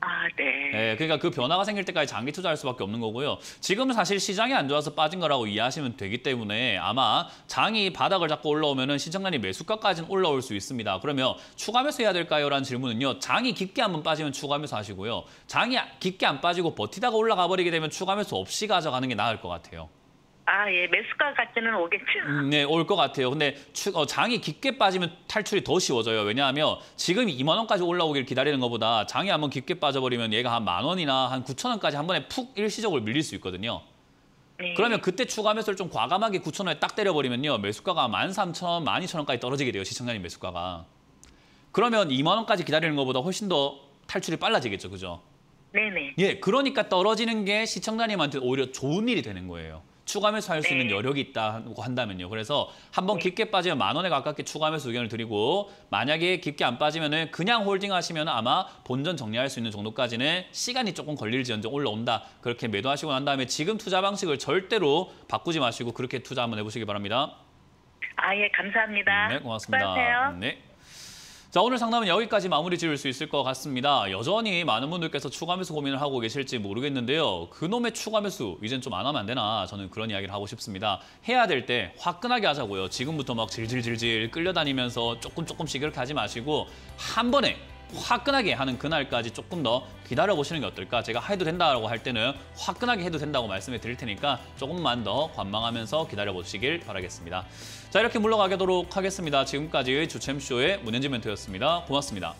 아, 네. 네, 그러니까 그 변화가 생길 때까지 장기 투자할 수밖에 없는 거고요. 지금은 사실 시장이 안 좋아서 빠진 거라고 이해하시면 되기 때문에 아마 장이 바닥을 잡고 올라오면은 시청자님 매수가까지는 올라올 수 있습니다. 그러면 추가 매수해야 될까요? 라는 질문은요. 장이 깊게 한번 빠지면 추가 매수 하시고요. 장이 깊게 안 빠지고 버티다가 올라가 버리게 되면 추가 매수 없이 가져가는 게 나을 것 같아요. 아, 예. 매수가 같지는 오겠죠. 네, 올 것 같아요. 근데 장이 깊게 빠지면 탈출이 더 쉬워져요. 왜냐하면 지금 2만 원까지 올라오길 기다리는 것보다 장이 한번 깊게 빠져버리면 얘가 한 10,000원이나 한 9,000원까지 한 번에 푹 일시적으로 밀릴 수 있거든요. 네. 그러면 그때 추가 매수를 좀 과감하게 9,000원에 딱 때려버리면요. 매수가가 13,000원, 12,000원까지 떨어지게 돼요. 시청자님 매수가가. 그러면 2만 원까지 기다리는 것보다 훨씬 더 탈출이 빨라지겠죠. 그죠? 네네. 예, 그러니까 떨어지는 게 시청자님한테 오히려 좋은 일이 되는 거예요. 추가 매수할 수 있는 여력이 있다고 한다면요. 그래서 한번 깊게 빠지면 10,000원에 가깝게 추가 매수 의견을 드리고 만약에 깊게 안 빠지면은 그냥 홀딩하시면 아마 본전 정리할 수 있는 정도까지는 시간이 조금 걸릴지언정 올라온다. 그렇게 매도하시고 난 다음에 지금 투자 방식을 절대로 바꾸지 마시고 그렇게 투자 한번 해보시기 바랍니다. 아, 예. 감사합니다. 네, 고맙습니다. 수고하세요. 네. 자, 오늘 상담은 여기까지 마무리 지을 수 있을 것 같습니다. 여전히 많은 분들께서 추가 매수 고민을 하고 계실지 모르겠는데요. 그놈의 추가 매수 이젠 좀 안 하면 안 되나, 저는 그런 이야기를 하고 싶습니다. 해야 될 때 화끈하게 하자고요. 지금부터 막 질질질질 끌려다니면서 조금씩 이렇게 하지 마시고 한 번에 화끈하게 하는 그날까지 조금 더 기다려보시는 게 어떨까? 제가 해도 된다고 할 때는 화끈하게 해도 된다고 말씀을 드릴 테니까 조금만 더 관망하면서 기다려보시길 바라겠습니다. 자, 이렇게 물러가도록 하겠습니다. 지금까지 주챔쇼의 문현진 멘토였습니다. 고맙습니다.